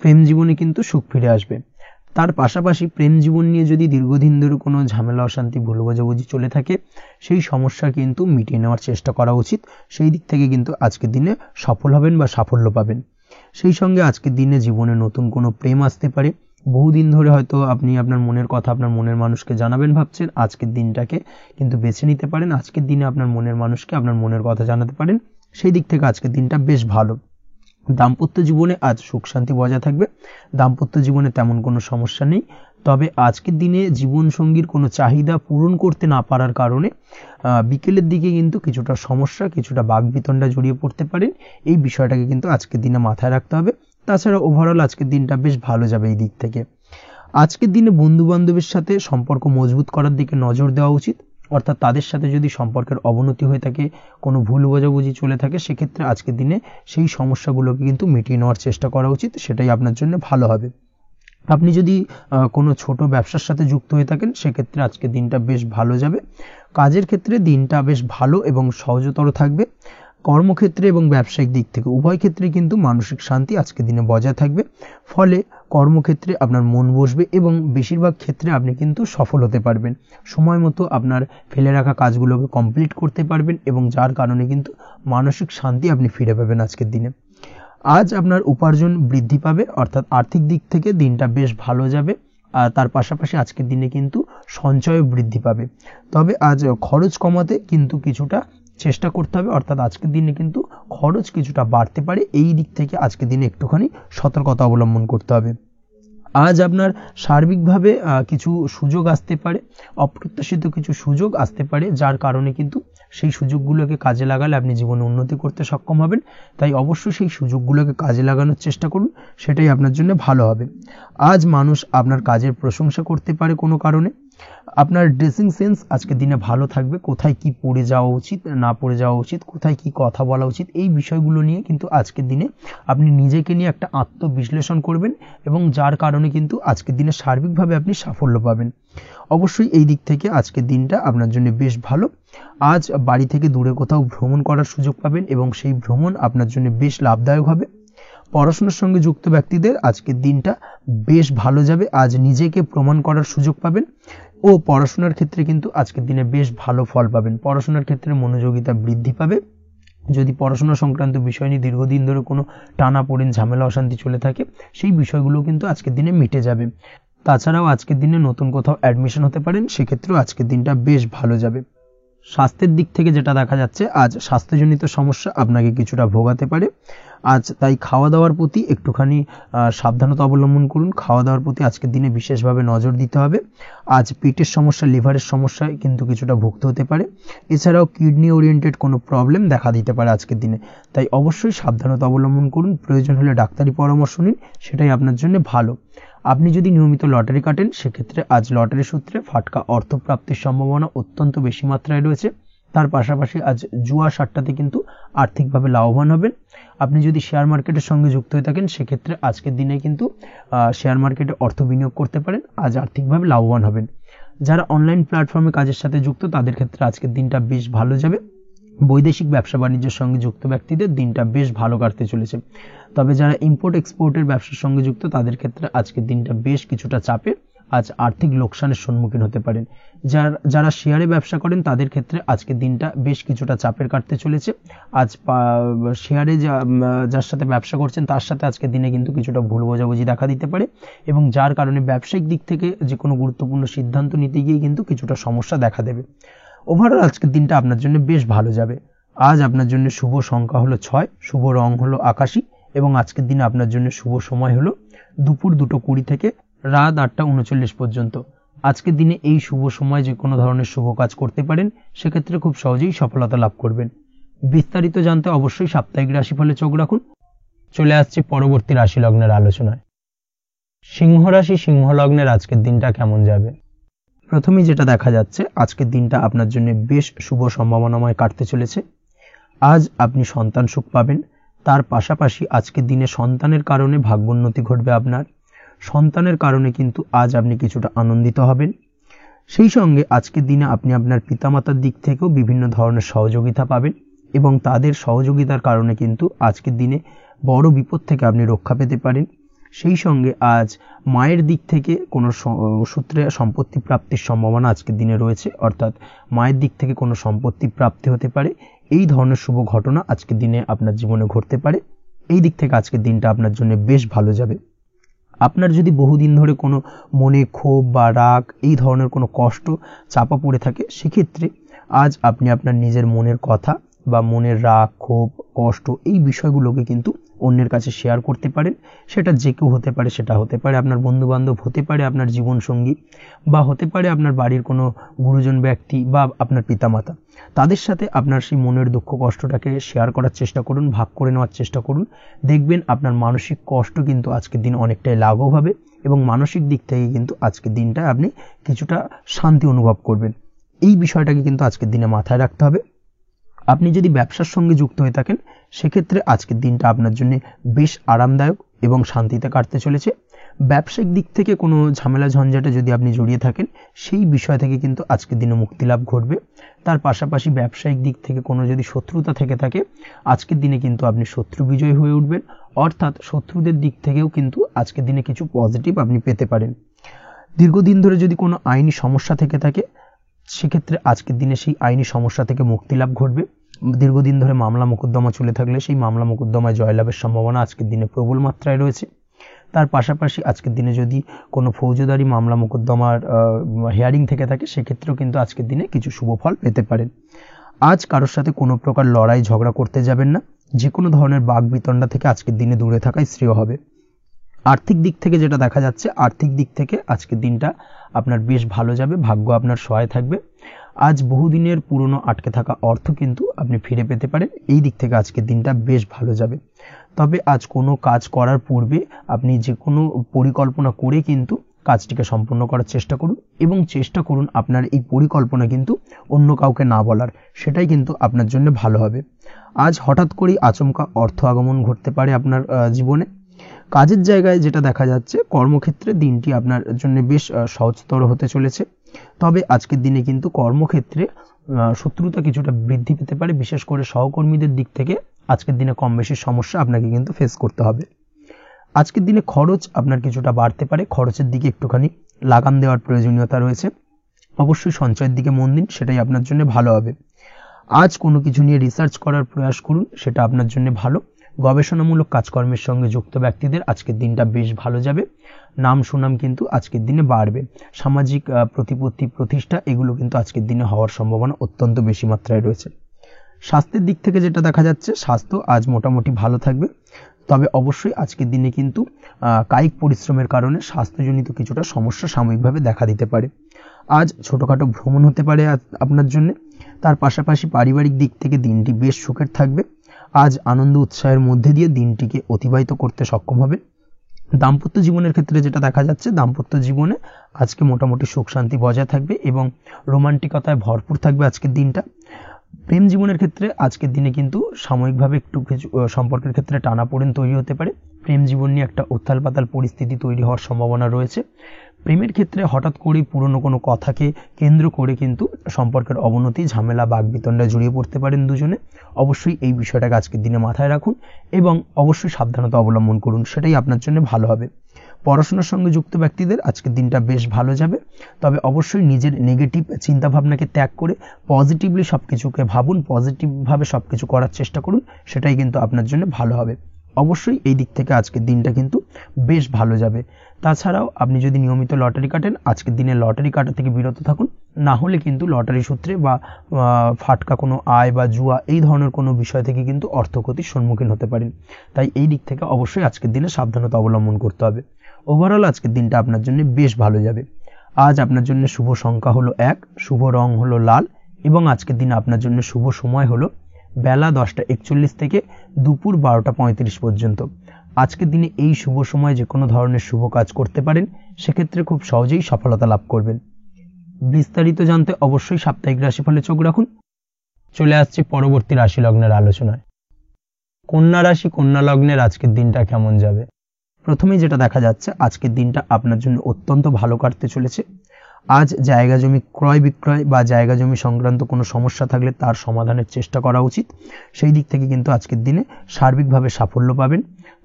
প্রেম জীবনে কিন্তু সুখ ফিরে আসবে। তার পাশাপাশি প্রেম জীবন নিয়ে যদি দীর্ঘদিন ধরে কোনো ঝামেলা অশান্তি ভুল বোঝাবুঝি চলে থাকে, সেই সমস্যা কিন্তু মিটিয়ে নেওয়ার চেষ্টা করা উচিত। সেই দিক থেকে কিন্তু আজকের দিনে সফল হবেন বা সাফল্য পাবেন। সেই সঙ্গে আজকের দিনে জীবনে নতুন কোনো প্রেম আসতে পারে বহুদিন ধরে হয়তো আপনি আপনার মনের কথা আপনার মনের মানুষকে জানাবেন ভাবছেন, আজকের দিনটাকে কিন্তু বেছে নিতে পারেন। আজকের দিনে আপনার মনের মানুষকে আপনার মনের কথা জানাতে পারেন, সেই দিক থেকে আজকের দিনটা বেশ ভালো। দাম্পত্য জীবনে আজ সুখ শান্তি বজায় থাকবে, দাম্পত্য জীবনে তেমন কোনো সমস্যা নেই। তবে আজকের দিনে জীবনসঙ্গীর কোনো চাহিদা পূরণ করতে না পারার কারণে বিকেলের দিকে কিন্তু কিছুটা সমস্যা, কিছুটা বাকবিতণ্ডা জড়িয়ে পড়তে পারেন। এই বিষয়টাকে কিন্তু আজকের দিনে মাথায় রাখতে হবে। তাছাড়া ওভারঅল আজকের দিনটা বেশ ভালো যাবে এই দিক থেকে। আজকের দিনে বন্ধু বান্ধবের সাথে সম্পর্ক মজবুত করার দিকে নজর দেওয়া উচিত, অর্থাৎ তাদের সাথে যদি সম্পর্কের অবনতি হয়ে থাকে, কোনো ভুল বোঝাবুঝি চলে থাকে, সেক্ষেত্রে আজকের দিনে সেই সমস্যাগুলোকে কিন্তু মিটিয়ে নেওয়ার চেষ্টা করা উচিত, সেটাই আপনার জন্য ভালো হবে। আপনি যদি কোনো ছোট ব্যবসার সাথে যুক্ত হয়ে থাকেন, সেক্ষেত্রে আজকের দিনটা বেশ ভালো যাবে। কাজের ক্ষেত্রে দিনটা বেশ ভালো এবং সহজতর থাকবে। কর্মক্ষেত্রে এবং ব্যবসায়িক দিক থেকে উভয় ক্ষেত্রে কিন্তু মানসিক শান্তি আজকের দিনে বজায় থাকবে। ফলে কর্মক্ষেত্রে আপনার মন বসবে এবং বেশিরভাগ ক্ষেত্রে আপনি কিন্তু সফল হতে পারবেন। সময় মতো আপনার ফেলে রাখা কাজগুলোকে কমপ্লিট করতে পারবেন এবং যার কারণে কিন্তু মানসিক শান্তি আপনি ফিরে পাবেন আজকের দিনে। আজ আপনার উপার্জন বৃদ্ধি পাবে, অর্থাৎ আর্থিক দিক থেকে দিনটা বেশ ভালো যাবে। আর তার পাশাপাশি আজকের দিনে কিন্তু সঞ্চয় বৃদ্ধি পাবে। তবে আজ খরচ কমাতে কিন্তু কিছুটা চেষ্টা করতে হবে, অর্থাৎ আজকের দিনে কিন্তু খরচ কিছুটা বাড়তে পারে। এই দিক থেকে আজকের দিনে একটুখানি সতর্কতা অবলম্বন করতে হবে। আজ আপনার সার্বিকভাবে কিছু সুযোগ আসতে পারে, অপ্রত্যাশিত কিছু সুযোগ আসতে পারে, যার কারণে কিন্তু সেই সুযোগগুলোকে কাজে লাগালে আপনি জীবনে উন্নতি করতে সক্ষম হবেন। তাই অবশ্যই সেই সুযোগগুলোকে কাজে লাগানোর চেষ্টা করুন, সেটাই আপনার জন্য ভালো হবে। আজ মানুষ আপনার কাজের প্রশংসা করতে পারে কোনো কারণে। আপনার ড্রেসিং সেন্স আজকের দিনে ভালো থাকবে, কোথায় কি পরে যাওয়া উচিত না পরে যাওয়া উচিত, কোথায় কি কথা বলা উচিত, এই বিষয়গুলো নিয়ে কিন্তু আজকের দিনে আপনি নিজেকে নিয়ে একটা আত্মবিশ্লেষণ করবেন এবং যার কারণে কিন্তু আজকের দিনে সার্বিকভাবে আপনি সাফল্য পাবেন। অবশ্যই এই দিক থেকে আজকের দিনটা আপনার জন্য বেশ ভালো। আজ বাড়ি থেকে দূরে কোথাও ভ্রমণ করার সুযোগ পাবেন এবং সেই ভ্রমণ আপনার জন্য বেশ লাভদায়ক হবে। পড়াশোনার সঙ্গে যুক্ত ব্যক্তিদের আজকের দিনটা বেশ ভালো যাবে। আজ নিজেকে প্রমাণ করার সুযোগ পাবেন ও পড়াশোনার ক্ষেত্রে কিন্তু আজকের দিনে বেশ ভালো ফল পাবেন। পড়াশোনার ক্ষেত্রে মনোযোগিতা বৃদ্ধি পাবে। যদি পড়াশোনা সংক্রান্ত বিষয় নিয়ে দীর্ঘদিন ধরে কোনো টানাপোড়েন ঝামেলা অশান্তি চলে থাকে, সেই বিষয়গুলো কিন্তু আজকের দিনে মিটে যাবে। তাছাড়াও আজকের দিনে নতুন কোথাও অ্যাডমিশন হতে পারেন, সেক্ষেত্রেও আজকের দিনটা বেশ ভালো যাবে। স্বাস্থ্যের দিক থেকে যেটা দেখা যাচ্ছে, আজ স্বাস্থ্যজনিত সমস্যা আপনাকে কিছুটা ভোগাতে পারে। আজ তাই খাওয়া দাওয়ার প্রতি একটুখানি সাবধানতা অবলম্বন করুন। খাওয়া দাওয়ার প্রতি আজকের দিনে বিশেষভাবে নজর দিতে হবে। আজ পেটের সমস্যা, লিভারের সমস্যায় কিন্তু কিছুটা ভুগতে হতে পারে। এছাড়াও কিডনি ওরিয়েন্টেড কোনো প্রবলেম দেখা দিতে পারে আজকের দিনে। তাই অবশ্যই সাবধানতা অবলম্বন করুন, প্রয়োজন হলে ডাক্তারি পরামর্শ নিন, সেটাই আপনার জন্য ভালো। আপনি যদি নিয়মিত লটারি কাটেন, সেক্ষেত্রে আজ লটারি সূত্রে ফাটকা অর্থপ্রাপ্তির সম্ভাবনা অত্যন্ত বেশি মাত্রায় রয়েছে। তার পাশাপাশি আজ জুয়া সাট্টাতে কিন্তু আর্থিকভাবে লাভবান হবেন। আপনি যদি শেয়ার মার্কেটের সঙ্গে যুক্ত হয়ে থাকেন, সেক্ষেত্রে আজকের দিনে কিন্তু শেয়ার মার্কেটে অর্থ বিনিয়োগ করতে পারেন, আজ আর্থিকভাবে লাভবান হবেন। যারা অনলাইন প্ল্যাটফর্মে কাজের সাথে যুক্ত, তাদের ক্ষেত্রে আজকের দিনটা বেশ ভালো যাবে। বৈদেশিক ব্যবসা বাণিজ্যের সঙ্গে যুক্ত ব্যক্তিদের দিনটা বেশ ভালো কাটতে চলেছে। তবে যারা ইম্পোর্ট এক্সপোর্টের ব্যবসার সঙ্গে যুক্ত, তাদের ক্ষেত্রে আজকের দিনটা বেশ কিছুটা চাপের। আজ আর্থিক লোকসানের সম্মুখীন হতে পারেন। যারা শেয়ারে ব্যবসা করেন, তাদের ক্ষেত্রে আজকের দিনটা বেশ কিছুটা চাপের কাটতে চলেছে। আজ শেয়ারে যার সাথে ব্যবসা করছেন, তার সাথে আজকের দিনে কিন্তু কিছুটা ভুল বোঝাবুঝি দেখা দিতে পারে এবং যার কারণে ব্যবসায়িক দিক থেকে যে কোনো গুরুত্বপূর্ণ সিদ্ধান্ত নিতে গিয়ে কিন্তু কিছুটা সমস্যা দেখা দেবে। ওভারঅল আজকের দিনটা আপনার জন্য বেশ ভালো যাবে। আজ আপনার জন্য শুভ সংখ্যা হলো 6, শুভ রং হলো আকাশী এবং আজকের দিনে আপনার জন্য শুভ সময় হলো দুপুর 2:20 থেকে রাত 8:39 পর্যন্ত। আজকের দিনে এই শুভ সময় যে কোনো ধরনের শুভ কাজ করতে পারেন, সেক্ষেত্রে খুব সহজেই সফলতা লাভ করবেন। বিস্তারিত জানতে অবশ্যই সাপ্তাহিক রাশিফলে চোখ রাখুন। চলে আসছে পরবর্তী রাশি লগ্নের আলোচনায়। সিংহ রাশি, সিংহ লগ্নের আজকের দিনটা কেমন যাবে? প্রথমেই যেটা দেখা যাচ্ছে, আজকের দিনটা আপনার জন্য বেশ শুভ সম্ভাবনাময় কাটতে চলেছে। আজ আপনি সন্তান সুখ পাবেন। তার পাশাপাশি আজকের দিনে সন্তানের কারণে ভাগ্যোন্নতি ঘটবে আপনার। সন্তানের কারণে কিন্তু আজ আপনি কিছুটা আনন্দিত হবেন। সেই সঙ্গে আজকের দিনে আপনি আপনার পিতামাতার দিক থেকেও বিভিন্ন ধরনের সহযোগিতা পাবেন এবং তাদের সহযোগিতার কারণে কিন্তু আজকের দিনে বড় বিপদ থেকে আপনি রক্ষা পেতে পারেন। সেই সঙ্গে আজ মায়ের দিক থেকে কোনো সূত্রে সম্পত্তি প্রাপ্তির সম্ভাবনা আজকের দিনে রয়েছে, অর্থাৎ মায়ের দিক থেকে কোনো সম্পত্তি প্রাপ্তি হতে পারে। এই ধরনের শুভ ঘটনা আজকের দিনে আপনার জীবনে ঘটতে পারে। এই দিক থেকে আজকের দিনটা আপনার জন্য বেশ ভালো যাবে। আপনার যদি বহুদিন ধরে কোনো মনে ক্ষোভ বা রাগ এই ধরনের কোনো কষ্ট চাপা পড়ে থাকে, সেক্ষেত্রে আজ আপনি আপনার নিজের মনের কথা বা মনের রাগ, ক্ষোভ, কষ্ট এই বিষয়গুলোকে কিন্তু অন্যের কাছে শেয়ার করতে পারেন। সেটা যে কেউ হতে পারে, সেটা হতে পারে আপনার বন্ধুবান্ধব, হতে পারে আপনার জীবনসঙ্গী, বা হতে পারে আপনার বাড়ির কোনো গুরুজন ব্যক্তি বা আপনার পিতামাতা। তাদের সাথে আপনার সেই মনের দুঃখ কষ্টটাকে শেয়ার করার চেষ্টা করুন, ভাগ করে নেওয়ার চেষ্টা করুন। দেখবেন আপনার মানসিক কষ্ট কিন্তু আজকের দিন অনেকটাই লাঘব হবে এবং মানসিক দিক থেকে কিন্তু আজকের দিনটা আপনি কিছুটা শান্তি অনুভব করবেন। এই বিষয়টাকে কিন্তু আজকের দিনে মাথায় রাখতে হবে। আপনি যদি ব্যবসার সঙ্গে যুক্ত হয়ে থাকেন, সেক্ষেত্রে আজকের দিনটা আপনার জন্য বেশ আরামদায়ক এবং শান্তিতে কাটতে চলেছে। ব্যবসায়িক দিক থেকে কোনো ঝামেলা ঝঞ্ঝাটে যদি আপনি জড়িয়ে থাকেন, সেই বিষয় থেকে কিন্তু আজকের দিনে মুক্তি লাভ ঘটবে। তার পাশাপাশি ব্যবসায়িক দিক থেকে কোনো যদি শত্রুতা থেকে থাকে, আজকের দিনে কিন্তু আপনি শত্রু বিজয় হয়ে উঠবেন, অর্থাৎ শত্রুদের দিক থেকেও কিন্তু আজকের দিনে কিছু পজিটিভ আপনি পেতে পারেন। দীর্ঘদিন ধরে যদি কোনো আইনি সমস্যা থেকে থাকে, সেক্ষেত্রে আজকের দিনে সেই আইনি সমস্যা থেকে মুক্তি লাভ ঘটবে। দীর্ঘদিন ধরে মামলা মোকদ্দমা চলে থাকলে সেই মামলা মোকদ্দমায় জয়লাভের সম্ভাবনা আজকের দিনে প্রবল মাত্রায় রয়েছে। তার পাশাপাশি আজকের দিনে যদি কোনো ফৌজদারি মামলা মোকদ্দমার হিয়ারিং থেকে থাকে, সেক্ষেত্রেও কিন্তু আজকের দিনে কিছু শুভ ফল পেতে পারেন। আজ কারোর সাথে কোনো প্রকার লড়াই ঝগড়া করতে যাবেন না। যে কোনো ধরনের বাক বিতণ্ডা থেকে আজকের দিনে দূরে থাকাই শ্রেয় হবে। আর্থিক দিক থেকে যেটা দেখা যাচ্ছে, আর্থিক দিক থেকে আজকের দিনটা আপনার বেশ ভালো যাবে, ভাগ্য আপনার সহায় থাকবে। আজ বহুদিনের পুরনো আটকে থাকা অর্থ কিন্তু আপনি ফিরে পেতে পারেন। এই দিক থেকে আজকের দিনটা বেশ ভালো যাবে। তবে আজ কোনো কাজ করার পূর্বে আপনি যে কোনো পরিকল্পনা করে কিন্তু কাজটিকে সম্পন্ন করার চেষ্টা করুন এবং চেষ্টা করুন আপনার এই পরিকল্পনা কিন্তু অন্য কাউকে না বলার, সেটাই কিন্তু আপনার জন্য ভালো হবে। আজ হঠাৎ করেই আচমকা অর্থ আগমন ঘটতে পারে আপনার জীবনে। কাজের জায়গায় যেটা দেখা যাচ্ছে, কর্মক্ষেত্রে দিনটি আপনার জন্য বেশ সহজতর হতে চলেছে। তবে আজকের দিনে কিন্তু কর্মক্ষেত্রে শত্রুতা কিছুটা বৃদ্ধি পেতে পারে, বিশেষ করে সহকর্মীদের দিক থেকে আজকের দিনে কম বেশি সমস্যা আপনাকে কিন্তু ফেস করতে হবে। আজকের দিনে খরচ আপনার কিছুটা বাড়তে পারে, খরচের দিকে একটুখানি লাগাম দেওয়ার প্রয়োজনীয়তা রয়েছে। অবশ্যই সঞ্চয়ের দিকে মন দিন, সেটাই আপনার জন্য ভালো হবে। আজ কোনো কিছু নিয়ে রিসার্চ করার প্রয়াস করুন, সেটা আপনার জন্য ভালো। গবেষণামূলক কাজকর্মের সঙ্গে যুক্ত ব্যক্তিদের আজকের দিনটা বেশ ভালো যাবে। নাম সুনাম কিন্তু আজকের দিনে বাড়বে। সামাজিক প্রতিপত্তি প্রতিষ্ঠা এগুলো কিন্তু আজকের দিনে হওয়ার সম্ভাবনা অত্যন্ত বেশি মাত্রায় রয়েছে। স্বাস্থ্যের দিক থেকে যেটা দেখা যাচ্ছে, স্বাস্থ্য আজ মোটামুটি ভালো থাকবে। তবে অবশ্যই আজকের দিনে কিন্তু কায়িক পরিশ্রমের কারণে স্বাস্থ্যজনিত কিছুটা সমস্যা সাময়িকভাবে দেখা দিতে পারে। আজ ছোটোখাটো ভ্রমণ হতে পারে আপনার জন্য। তার পাশাপাশি পারিবারিক দিক থেকে দিনটি বেশ সুখের থাকবে। আজ আনন্দ উৎসাহের মধ্যে দিয়ে দিনটিকে অতিবাহিত করতে সক্ষম হবে। দাম্পত্য জীবনের ক্ষেত্রে যেটা দেখা যাচ্ছে, দাম্পত্য জীবনে আজকে মোটামুটি সুখ শান্তি বজায় থাকবে এবং রোমান্টিকতায় ভরপুর থাকবে আজকের দিনটা। প্রেম জীবনের ক্ষেত্রে আজকের দিনে কিন্তু সাময়িকভাবে একটু কিছু সম্পর্কের ক্ষেত্রে টানাপোড়েন তৈরি হতে পারে। প্রেম জীবন নিয়ে একটা উত্থাল পাতাল পরিস্থিতি তৈরি হওয়ার সম্ভাবনা রয়েছে। প্রেমের ক্ষেত্রে হঠাৎ করেই পুরনো কোনো কথাকে কেন্দ্র করে কিন্তু সম্পর্কের অবনতি, ঝামেলা, বাগবিতণ্ডায় জড়িয়ে পড়তে পারেন দুজনে। অবশ্যই এই বিষয়টাকে আজকের দিনে মাথায় রাখুন এবং অবশ্যই সাবধানতা অবলম্বন করুন, সেটাই আপনার জন্য ভালো হবে। পড়াশোনার সঙ্গে যুক্ত ব্যক্তিদের আজকের দিনটা বেশ ভালো যাবে। তবে অবশ্যই নিজের নেগেটিভ চিন্তাভাবনাকে ত্যাগ করে পজিটিভলি সব কিছুকে ভাবুন, পজিটিভভাবে সব কিছু করার চেষ্টা করুন, সেটাই কিন্তু আপনার জন্য ভালো হবে। অবশ্যই এই দিক থেকে আজকের দিনটা কিন্তু বেশ ভালো যাবে। তাছাড়াও আপনি যদি নিয়মিত লটারি কাটেন, আজকের দিনে লটারি কাটা থেকে বিরত থাকুন। না হলে কিন্তু লটারি সূত্রে বা ফাটকা কোনো আয় বা জুয়া এই ধরনের কোনো বিষয় থেকে কিন্তু অর্থক্ষতির সম্মুখীন হতে পারেন। তাই এই দিক থেকে অবশ্যই আজকের দিনে সাবধানতা অবলম্বন করতে হবে। ওভারঅল আজকের দিনটা আপনার জন্য বেশ ভালো যাবে। আজ আপনার জন্য শুভ সংখ্যা হলো 1, শুভ রং হলো লাল এবং আজকের দিনে আপনার জন্য শুভ সময় হলো বেলা 10:41 থেকে দুপুর 12:35 পর্যন্ত। আজকের দিনে এই শুভ সময় যে কোনো ধরনের শুভ কাজ করতে পারেন, সেক্ষেত্রে খুব সহজেই সফলতা লাভ করবেন। বিস্তারিত জানতে অবশ্যই সাপ্তাহিক রাশিফলে চোখ রাখুন। চলে আসছে পরবর্তী রাশি লগ্নের আলোচনায়। কন্যা রাশি, কন্যা লগ্নের আজকের দিনটা কেমন যাবে? প্রথমেই যেটা দেখা যাচ্ছে, আজকের দিনটা আপনার জন্য অত্যন্ত ভালো কাটতে চলেছে। আজ জায়গা জমি ক্রয় বিক্রয় বা জায়গা জমি সংক্রান্ত কোনো সমস্যা থাকলে তার সমাধানের চেষ্টা করা উচিত। সেই দিক থেকে কিন্তু আজকের দিনে সার্বিকভাবে সাফল্য পাবেন।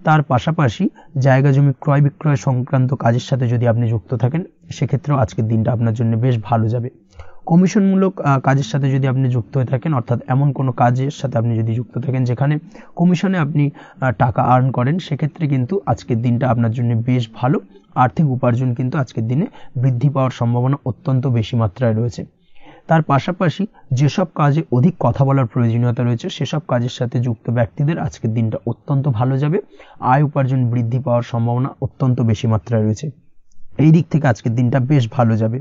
তার পাশাপাশি জায়গা জমি ক্রয় বিক্রয় সংক্রান্ত কাজের সাথে যদি আপনি যুক্ত থাকেন, সেক্ষেত্রেও আজকের দিনটা আপনার জন্য বেশ ভালো যাবে। কমিশনমূলক কাজের সাথে যদি আপনি যুক্ত হয়ে থাকেন, অর্থাৎ এমন কোনো কাজের সাথে আপনি যদি যুক্ত থাকেন যেখানে কমিশনে আপনি টাকা আর্ন করেন, সেক্ষেত্রে কিন্তু আজকের দিনটা আপনার জন্য বেশ ভালো। আর্থিক উপার্জন কিন্তু আজকের দিনে বৃদ্ধি পাওয়ার সম্ভাবনা অত্যন্ত বেশি মাত্রায় রয়েছে। তার পাশাপাশি যেসব কাজে অধিক কথা বলার প্রয়োজনীয়তা রয়েছে সেসব কাজের সাথে যুক্ত ব্যক্তিদের আজকের দিনটা অত্যন্ত ভালো যাবে। আয় উপার্জন বৃদ্ধি পাওয়ার সম্ভাবনা অত্যন্ত বেশি মাত্রায় রয়েছে। এই দিক থেকে আজকের দিনটা বেশ ভালো যাবে।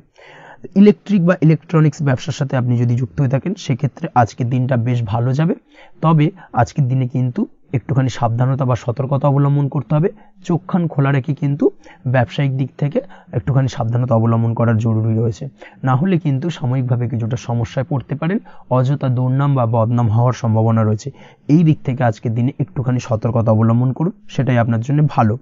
ইলেকট্রিক বা ইলেকট্রনিক্স ব্যবসার সাথে আপনি যদি যুক্ত হয়ে থাকেন সেক্ষেত্রে আজকের দিনটা বেশ ভালো যাবে। তবে আজকের দিনে কিন্তু একটুখানি সাবধানতা বা সতর্কতা অবলম্বন করতে হবে। চোখ কান খোলা রেখে কিন্তু ব্যবসায়িক দিক থেকে একটুখানি সাবধানতা অবলম্বন করার জরুরি রয়েছে। না হলে কিন্তু সাময়িকভাবে কিছুটা সমস্যায় পড়তে পারেন, অযথা দুর্নাম বা বদনাম হওয়ার সম্ভাবনা রয়েছে। এই দিক থেকে আজকের দিনে একটুখানি সতর্কতা অবলম্বন করুন, সেটাই আপনার জন্য ভালো।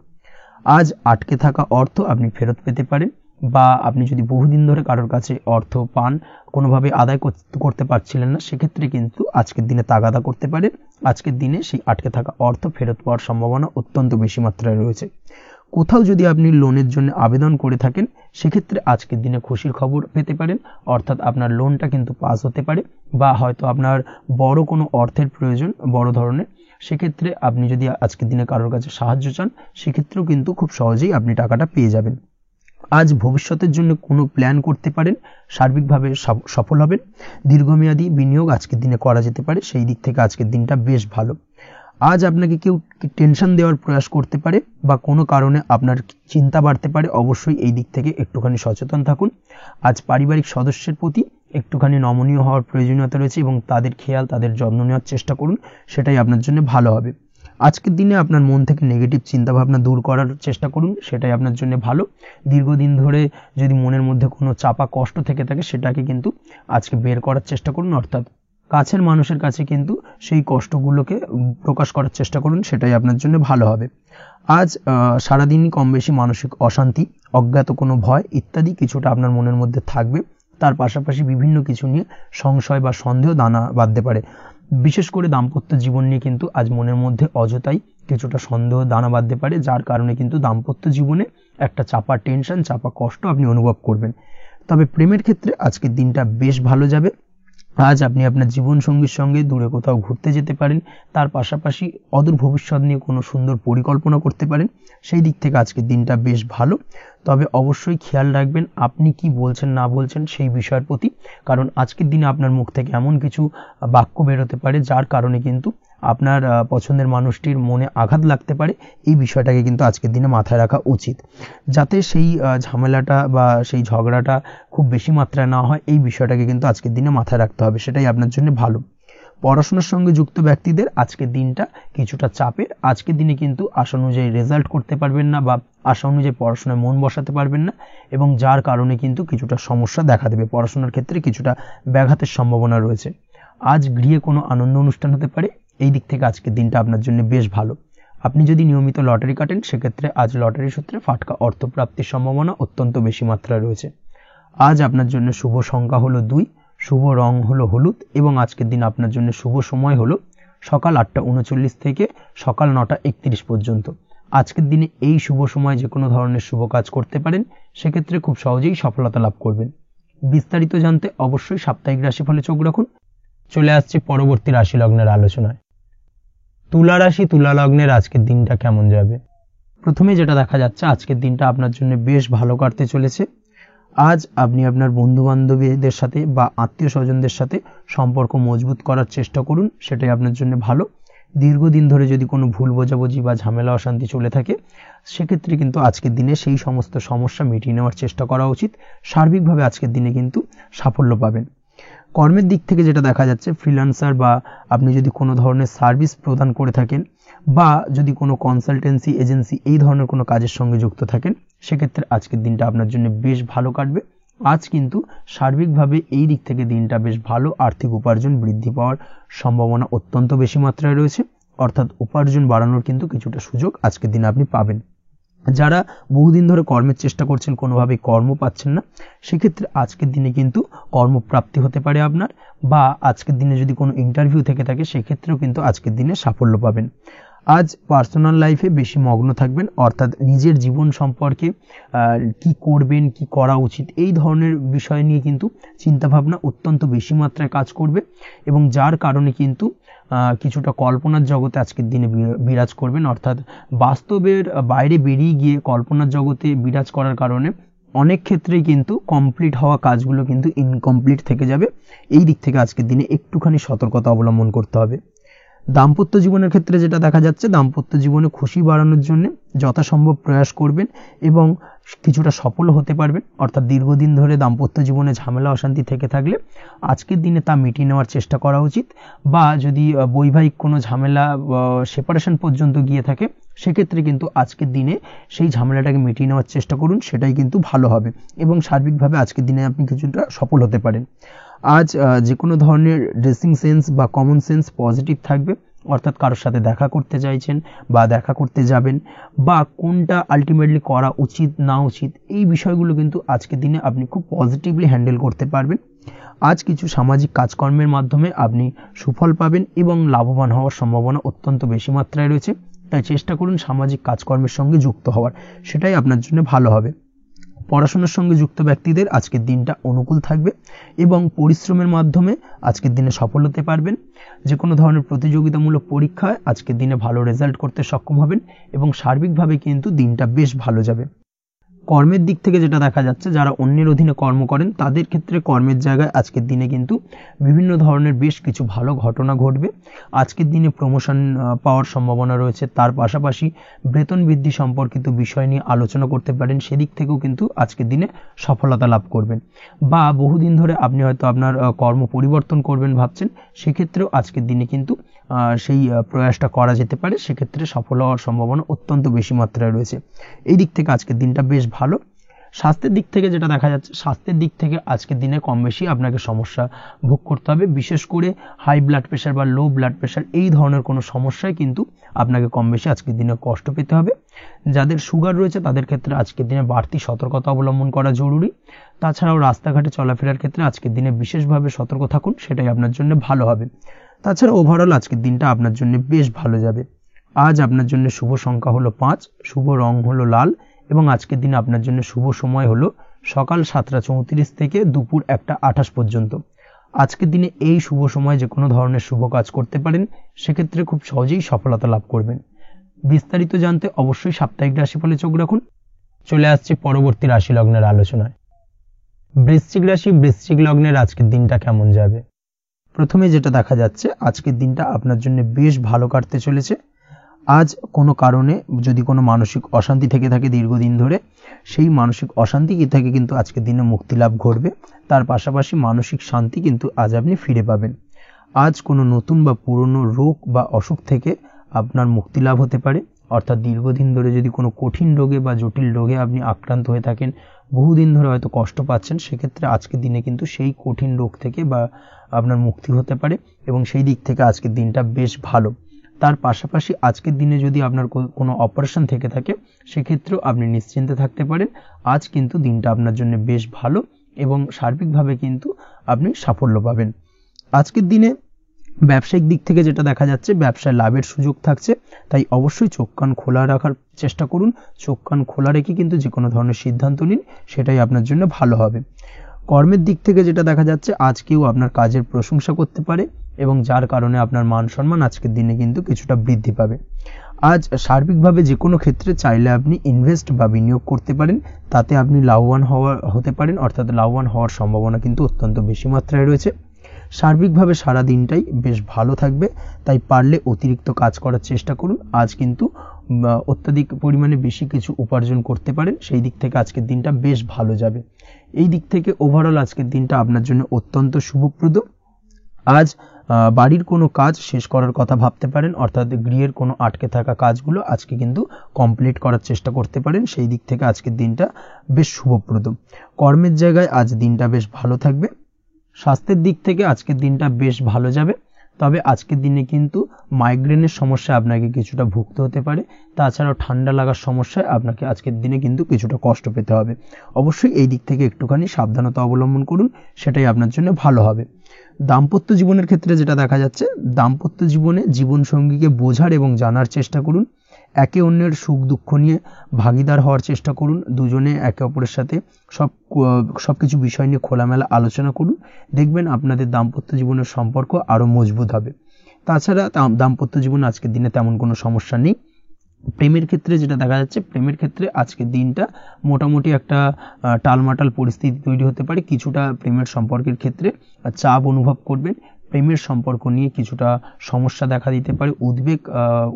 আজ আটকে থাকা অর্থ আপনি ফেরত পেতে পারেন, বা আপনি যদি বহুদিন ধরে কারোর কাছে অর্থ পান, কোনোভাবে আদায় করতে পারছিলেন না, সেক্ষেত্রে কিন্তু আজকের দিনে তাগাদা করতে পারেন। আজকের দিনে সেই আটকে থাকা অর্থ ফেরত পাওয়ার সম্ভাবনা অত্যন্ত বেশি মাত্রায় রয়েছে। কোথাও যদি আপনি লোনের জন্য আবেদন করে থাকেন সেক্ষেত্রে আজকের দিনে খুশির খবর পেতে পারেন, অর্থাৎ আপনার লোনটা কিন্তু পাস হতে পারে, বা হয়তো আপনার বড় কোনো অর্থের প্রয়োজন বড় ধরনের, সেক্ষেত্রে আপনি যদি আজকের দিনে কারোর কাছে সাহায্য চান সেক্ষেত্রেও কিন্তু খুব সহজেই আপনি টাকাটা পেয়ে যাবেন। আজ ভবিষ্যতের জন্য কোনো প্ল্যান করতে পারেন, সার্বিকভাবে সফল হবেন। দীর্ঘমেয়াদী বিনিয়োগ আজকের দিনে করা যেতে পারে, সেই দিক থেকে আজকের দিনটা বেশ ভালো। আজ আপনাকে কেউ টেনশন দেওয়ার প্রয়াস করতে পারে বা কোনো কারণে আপনার চিন্তা বাড়তে পারে, অবশ্যই এই দিক থেকে একটুখানি সচেতন থাকুন। আজ পারিবারিক সদস্যের প্রতি একটুখানি নমনীয় হওয়ার প্রয়োজনীয়তা রয়েছে এবং তাদের খেয়াল তাদের যত্ন নেওয়ার চেষ্টা করুন, সেটাই আপনার জন্য ভালো হবে। আজকের দিনে আপনার মন থেকে নেগেটিভ চিন্তাভাবনা দূর করার চেষ্টা করুন, সেটাই আপনার জন্য ভালো। দীর্ঘদিন ধরে যদি মনের মধ্যে কোনো চাপা কষ্ট থেকে থাকে সেটাকে কিন্তু আজকে বের করার চেষ্টা করুন, অর্থাৎ কাছের মানুষের কাছে কিন্তু সেই কষ্টগুলোকে প্রকাশ করার চেষ্টা করুন, সেটাই আপনার জন্য ভালো হবে। আজ সারাদিনই কম বেশি মানসিক অশান্তি, অজ্ঞাত কোনো ভয় ইত্যাদি কিছুটা আপনার মনের মধ্যে থাকবে। তার পাশাপাশি বিভিন্ন কিছু নিয়ে সংশয় বা সন্দেহ দানা বাঁধতে পারে। বিশেষ করে দাম্পত্য জীবন নিয়ে কিন্তু আজ মনের মধ্যে অযথাই কিছুটা সন্দেহ দানা বাঁধতে পারে, যার কারণে কিন্তু দাম্পত্য জীবনে একটা চাপা টেনশন, চাপা কষ্ট আপনি অনুভব করবেন। তবে প্রেমের ক্ষেত্রে আজকের দিনটা বেশ ভালো যাবে। আজ আপনি আপনার জীবনসঙ্গীর সঙ্গে দূরে কোথাও ঘুরতে যেতে পারেন, তার পাশাপাশি অদূর ভবিষ্যৎ নিয়ে কোনো সুন্দর পরিকল্পনা করতে পারেন, সেই দিক থেকে আজকের দিনটা বেশ ভালো। তবে অবশ্যই খেয়াল রাখবেন আপনি কি বলছেন না বলছেন সেই বিষয়ের প্রতি, কারণ আজকের দিনে আপনার মুখ থেকে এমন কিছু বাক্য বেরোতে পারে যার কারণে কিন্তু আপনার পছন্দের মানুষটির মনে আঘাত লাগতে পারে। এই বিষয়টাকে কিন্তু আজকের দিনে মাথায় রাখা উচিত, যাতে সেই ঝামেলাটা বা সেই ঝগড়াটা খুব বেশি মাত্রায় না হয়। এই বিষয়টাকে কিন্তু আজকের দিনে মাথায় রাখতে হবে, সেটাই আপনার জন্য ভালো। পড়াশোনার সঙ্গে যুক্ত ব্যক্তিদের আজকের দিনটা কিছুটা চাপের। আজকের দিনে কিন্তু আশা অনুযায়ী রেজাল্ট করতে পারবেন না বা আশা অনুযায়ী পড়াশোনায় মন বসাতে পারবেন না, এবং যার কারণে কিন্তু কিছুটা সমস্যা দেখা দেবে। পড়াশোনার ক্ষেত্রে কিছুটা ব্যাঘাতের সম্ভাবনা রয়েছে। আজ গৃহে কোনো আনন্দ অনুষ্ঠান হতে পারে, এই দিক থেকে আজকের দিনটা আপনার জন্য বেশ ভালো। আপনি যদি নিয়মিত লটারি কাটেন সেক্ষেত্রে আজ লটারি সূত্রে ফাটকা অর্থপ্রাপ্তির সম্ভাবনা অত্যন্ত বেশি মাত্রায় রয়েছে। আজ আপনার জন্য শুভ সংখ্যা হলো 2, শুভ রং হলো হলুদ, এবং আজকের দিন আপনার জন্য শুভ সময় হলো সকাল 8:39 থেকে সকাল 9:31 পর্যন্ত। আজকের দিনে এই শুভ সময় যে কোনো ধরনের শুভ কাজ করতে পারেন, সেক্ষেত্রে খুব সহজেই সফলতা লাভ করবেন। বিস্তারিত জানতে অবশ্যই সাপ্তাহিক রাশিফলে চোখ রাখুন। চলে আসছে পরবর্তী রাশি লগ্নের আলোচনায়। তুলা রাশি, তুলা লগ্নের আজকের দিনটা কেমন যাবে? প্রথমে যেটা দেখা যাচ্ছে আজকের দিনটা আপনার জন্য বেশ ভালো কাটতে চলেছে। আজ আপনি আপনার বন্ধু বান্ধবীদের সাথে বা আত্মীয় স্বজনদের সাথে সম্পর্ক মজবুত করার চেষ্টা করুন, সেটাই আপনার জন্য ভালো। দীর্ঘদিন ধরে যদি কোনো ভুল বোঝাবুঝি বা ঝামেলা অশান্তি চলে থাকে সেক্ষেত্রে কিন্তু আজকের দিনে সেই সমস্ত সমস্যা মিটিয়ে নেওয়ার চেষ্টা করা উচিত। সার্বিকভাবে আজকের দিনে কিন্তু সাফল্য পাবেন। কর্মের দিক থেকে যেটা দেখা যাচ্ছে, ফ্রিল্যান্সার বা আপনি যদি কোনো ধরনের সার্ভিস প্রদান করে থাকেন বা যদি কোনো কনসালটেন্সি এজেন্সি এই ধরনের কোনো কাজের সঙ্গে যুক্ত থাকেন, সেক্ষেত্রে আজকের দিনটা আপনার জন্য বেশ ভালো কাটবে। আজ কিন্তু সার্বিকভাবে এই দিক থেকে দিনটা বেশ ভালো। আর্থিক উপার্জন বৃদ্ধি পাওয়ার সম্ভাবনা অত্যন্ত বেশি মাত্রায় রয়েছে, অর্থাৎ উপার্জন বাড়ানোর কিন্তু কিছুটা সুযোগ আজকের দিনে আপনি পাবেন। যারা বহুদিন ধরে কর্মের চেষ্টা করছেন কোনোভাবেই কর্ম পাচ্ছেন না, সেক্ষেত্রে আজকের দিনে কিন্তু কর্মপ্রাপ্তি হতে পারে আপনার, বা আজকের দিনে যদি কোনো ইন্টারভিউ থেকে থাকে সেক্ষেত্রেও কিন্তু আজকের দিনে সাফল্য পাবেন। আজ পার্সোনাল লাইফে বেশি মগ্ন থাকবেন, অর্থাৎ নিজের জীবন সম্পর্কে কি করবেন, কি করা উচিত, এই ধরনের বিষয় নিয়ে কিন্তু চিন্তাভাবনা অত্যন্ত বেশি মাত্রায় কাজ করবে, এবং যার কারণে কিন্তু কিছুটা কল্পনার জগতে আজকের দিনে বিরাজ করবেন। অর্থাৎ বাস্তবের বাইরে বেরিয়ে গিয়ে কল্পনার জগতে বিরাজ করার কারণে অনেক ক্ষেত্রেই কিন্তু কমপ্লিট হওয়া কাজগুলো কিন্তু ইনকমপ্লিট থেকে যাবে। এই দিক থেকে আজকের দিনে একটুখানি সতর্কতা অবলম্বন করতে হবে। দাম্পত্য জীবনের ক্ষেত্রে যেটা দেখা যাচ্ছে, দাম্পত্য জীবনে খুশি বাড়ানোর জন্য যথাসম্ভব প্রয়াস করবেন এবং কিছুটা সফল হতে পারবেন। অর্থাৎ দীর্ঘদিন ধরে দাম্পত্য জীবনে ঝামেলা অশান্তি থেকে থাকলে আজকের দিনে তা মিটিয়ে নেওয়ার চেষ্টা করা উচিত, বা যদি বৈবাহিক কোনো ঝামেলা সেপারেশন পর্যন্ত গিয়ে থাকে সেক্ষেত্রে কিন্তু আজকের দিনে সেই ঝামেলাটাকে মিটিয়ে নেওয়ার চেষ্টা করুন, সেটাই কিন্তু ভালো হবে এবং সার্বিকভাবে আজকের দিনে আপনি কিছুটা সফল হতে পারেন। আজ যে কোনো ধরনের ড্রেসিং সেন্স বা কমন সেন্স পজিটিভ থাকবে, অর্থাৎ কারোর সাথে দেখা করতে চাইছেন বা দেখা করতে যাবেন, বা কোনটা আলটিমেটলি করা উচিত না উচিত, এই বিষয়গুলো কিন্তু আজকের দিনে আপনি খুব পজিটিভলি হ্যান্ডেল করতে পারবেন। আজ কিছু সামাজিক কাজকর্মের মাধ্যমে আপনি সুফল পাবেন এবং লাভবান হওয়ার সম্ভাবনা অত্যন্ত বেশি মাত্রায় রয়েছে, তাই চেষ্টা করুন সামাজিক কাজকর্মের সঙ্গে যুক্ত হওয়ার, সেটাই আপনার জন্য ভালো হবে। পড়াশোনার সঙ্গে যুক্ত ব্যক্তিদের আজকের দিনটা অনুকূল থাকবে এবং পরিশ্রমের মাধ্যমে আজকের দিনে সফল হতে পারবেন। যে কোনো ধরনের প্রতিযোগিতামূলক পরীক্ষায় আজকের দিনে ভালো রেজাল্ট করতে সক্ষম হবেন এবং সার্বিকভাবে কিন্তু দিনটা বেশ ভালো যাবে। কর্মের দিক থেকে যেটা দেখা যাচ্ছে, যারা অন্যের অধীনে কর্ম করেন তাদের ক্ষেত্রে কর্মের জায়গায় আজকের দিনে কিন্তু বিভিন্ন ধরনের বেশ কিছু ভালো ঘটনা ঘটবে। আজকের দিনে প্রমোশন পাওয়ার সম্ভাবনা রয়েছে, তার পাশাপাশি বেতন বৃদ্ধি সম্পর্কিত বিষয় নিয়ে আলোচনা করতে পারেন, সেদিক থেকেও কিন্তু আজকের দিনে সফলতা লাভ করবেন। বা বহুদিন ধরে আপনি হয়তো আপনার কর্ম পরিবর্তন করবেন ভাবছেন, সেক্ষেত্রেও আজকের দিনে কিন্তু সেই প্রয়াসটা করা যেতে পারে, সেক্ষেত্রে সফল হওয়ার সম্ভাবনা অত্যন্ত বেশি মাত্রায় রয়েছে। এই দিক থেকে আজকের দিনটা বেশ ভালো। স্বাস্থ্যের দিক থেকে যেটা দেখা যাচ্ছে, স্বাস্থ্যের দিক থেকে আজকের দিনে কম বেশি আপনাকে সমস্যা ভোগ করতে হবে, বিশেষ করে হাই ব্লাড প্রেশার বা লো ব্লাড প্রেশার এই ধরনের কোনো সমস্যায় কিন্তু আপনাকে কম বেশি আজকের দিনে কষ্ট পেতে হবে। যাদের সুগার রয়েছে তাদের ক্ষেত্রে আজকের দিনে বাড়তি সতর্কতা অবলম্বন করা জরুরি। তাছাড়াও রাস্তাঘাটে চলাফেরার ক্ষেত্রে আজকের দিনে বিশেষভাবে সতর্ক থাকুন, সেটাই আপনার জন্য ভালো হবে। তাছাড়া ওভারঅল আজকের দিনটা আপনার জন্য বেশ ভালো যাবে। আজ আপনার জন্য শুভ সংখ্যা হলো 5, শুভ রং হলো লাল, এবং আজকের দিনে আপনার জন্য শুভ সময় হলো সকাল 7:34 থেকে দুপুর 1:28 পর্যন্ত। আজকের দিনে এই শুভ সময় যে কোনো ধরনের শুভ কাজ করতে পারেন, সেক্ষেত্রে খুব সহজেই সফলতা লাভ করবেন। বিস্তারিত জানতে অবশ্যই সাপ্তাহিক রাশিফলে চোখ রাখুন। চলে আসছে পরবর্তী রাশি লগ্নের আলোচনায়। বৃশ্চিক রাশি, বৃশ্চিক লগ্নের আজকের দিনটা কেমন যাবে? প্রথমে যেটা দেখা যাচ্ছে, আজকের দিনটা আপনার জন্য বেশ ভালো কাটতে চলেছে। আজ কোনো কারণে যদি কোনো মানসিক অশান্তি থেকে থাকে দীর্ঘদিন ধরে, সেই মানসিক অশান্তি থেকে কিন্তু আজকের দিনে মুক্তি লাভ ঘটবে। তার পাশাপাশি মানসিক শান্তি কিন্তু আজ আপনি ফিরে পাবেন। আজ কোনো নতুন বা পুরনো রোগ বা অসুখ থেকে আপনার মুক্তি লাভ হতে পারে, অর্থাৎ দীর্ঘদিন ধরে যদি কোনো কঠিন রোগে বা জটিল রোগে আপনি আক্রান্ত হয়ে থাকেন, বহুদিন ধরে হয়তো কষ্ট পাচ্ছেন, সেক্ষেত্রে আজকের দিনে কিন্তু সেই কঠিন রোগ থেকে বা আপনার মুক্তি হতে পারে এবং সেই দিক থেকে আজকের দিনটা বেশ ভালো। তার পাশাপাশি আজকের দিনে যদি আপনার কোনো অপারেশন থেকে থাকে, সেক্ষেত্রেও আপনি নিশ্চিন্তে থাকতে পারেন। আজ কিন্তু দিনটা আপনার জন্য বেশ ভালো এবং সার্বিকভাবে কিন্তু আপনি সাফল্য পাবেন। আজকের দিনে ব্যবসায়িক দিক থেকে যেটা দেখা যাচ্ছে, ব্যবসায় লাভের সুযোগ থাকছে, তাই অবশ্যই চোখ কান খোলা রাখার চেষ্টা করুন। চোখ কান খোলা রেখে কিন্তু যে কোনো ধরনের সিদ্ধান্ত নিন, সেটাই আপনার জন্য ভালো হবে। কর্মের দিক থেকে যেটা দেখা যাচ্ছে, আজ কেউ আপনার কাজের প্রশংসা করতে পারে এবং যার কারণে আপনার মান সম্মান আজকের দিনে কিন্তু কিছুটা বৃদ্ধি পাবে। আজ সার্বিকভাবে যে কোনো ক্ষেত্রে চাইলে আপনি ইনভেস্ট বা বিনিয়োগ করতে পারেন, তাতে আপনি লাভবান হতে পারেন, অর্থাৎ লাভবান হওয়ার সম্ভাবনা কিন্তু অত্যন্ত বেশি মাত্রায় রয়েছে। সার্বিকভাবে সারা দিনটাই বেশ ভালো থাকবে, তাই পারলে অতিরিক্ত কাজ করার চেষ্টা করুন। আজ কিন্তু অত্যাধিক পরিমাণে বেশি কিছু উপার্জন করতে পারেন, সেই দিক থেকে আজকের দিনটা বেশ ভালো যাবে। এই দিক থেকে ওভারঅল আজকের দিনটা আপনার জন্য অত্যন্ত শুভপ্রদ। আজ বাড়ির কোনো কাজ শেষ করার কথা ভাবতে পারেন, অর্থাৎ গৃহের কোনো আটকে থাকা কাজগুলো আজকে কিন্তু কমপ্লিট করার চেষ্টা করতে পারেন, সেই দিক থেকে আজকের দিনটা বেশ শুভপ্রদ। কর্মের জায়গায় আজ দিনটা বেশ ভালো থাকবে। স্বাস্থ্যের দিক থেকে আজকের দিনটা বেশ ভালো যাবে। তবে আজকের দিনে কিন্তু মাইগ্রেনের সমস্যায় আপনাকে কিছুটা ভুগতে হতে পারে। তাছাড়াও ঠান্ডা লাগার সমস্যায় আপনাকে আজকের দিনে কিন্তু কিছুটা কষ্ট পেতে হবে। অবশ্যই এই দিক থেকে একটুখানি সাবধানতা অবলম্বন করুন, সেটাই আপনার জন্য ভালো হবে। দাম্পত্য জীবনের ক্ষেত্রে যেটা দেখা যাচ্ছে, দাম্পত্য জীবনে জীবনসঙ্গীকে বোঝার এবং জানার চেষ্টা করুন। একে অন্যের সুখ দুঃখ নিয়ে ভাগিদার হওয়ার চেষ্টা করুন। দুজনে একে অপরের সাথে সবকিছু বিষয় নিয়ে খোলামেলা আলোচনা করুন। দেখবেন আপনাদের দাম্পত্য জীবনের সম্পর্ক আরও মজবুত হবে। তাছাড়া দাম্পত্য জীবনে আজকের দিনে তেমন কোনো সমস্যা নেই। প্রেমের ক্ষেত্রে যেটা দেখা যাচ্ছে, প্রেমের ক্ষেত্রে আজকের দিনটা মোটামুটি একটা টালমাটাল পরিস্থিতি তৈরি হতে পারে। কিছুটা প্রেমের সম্পর্কের ক্ষেত্রে চাপ অনুভব করবেন। প্রেমের সম্পর্ক নিয়ে কিছুটা সমস্যা দেখা দিতে পারে। উদ্বেগ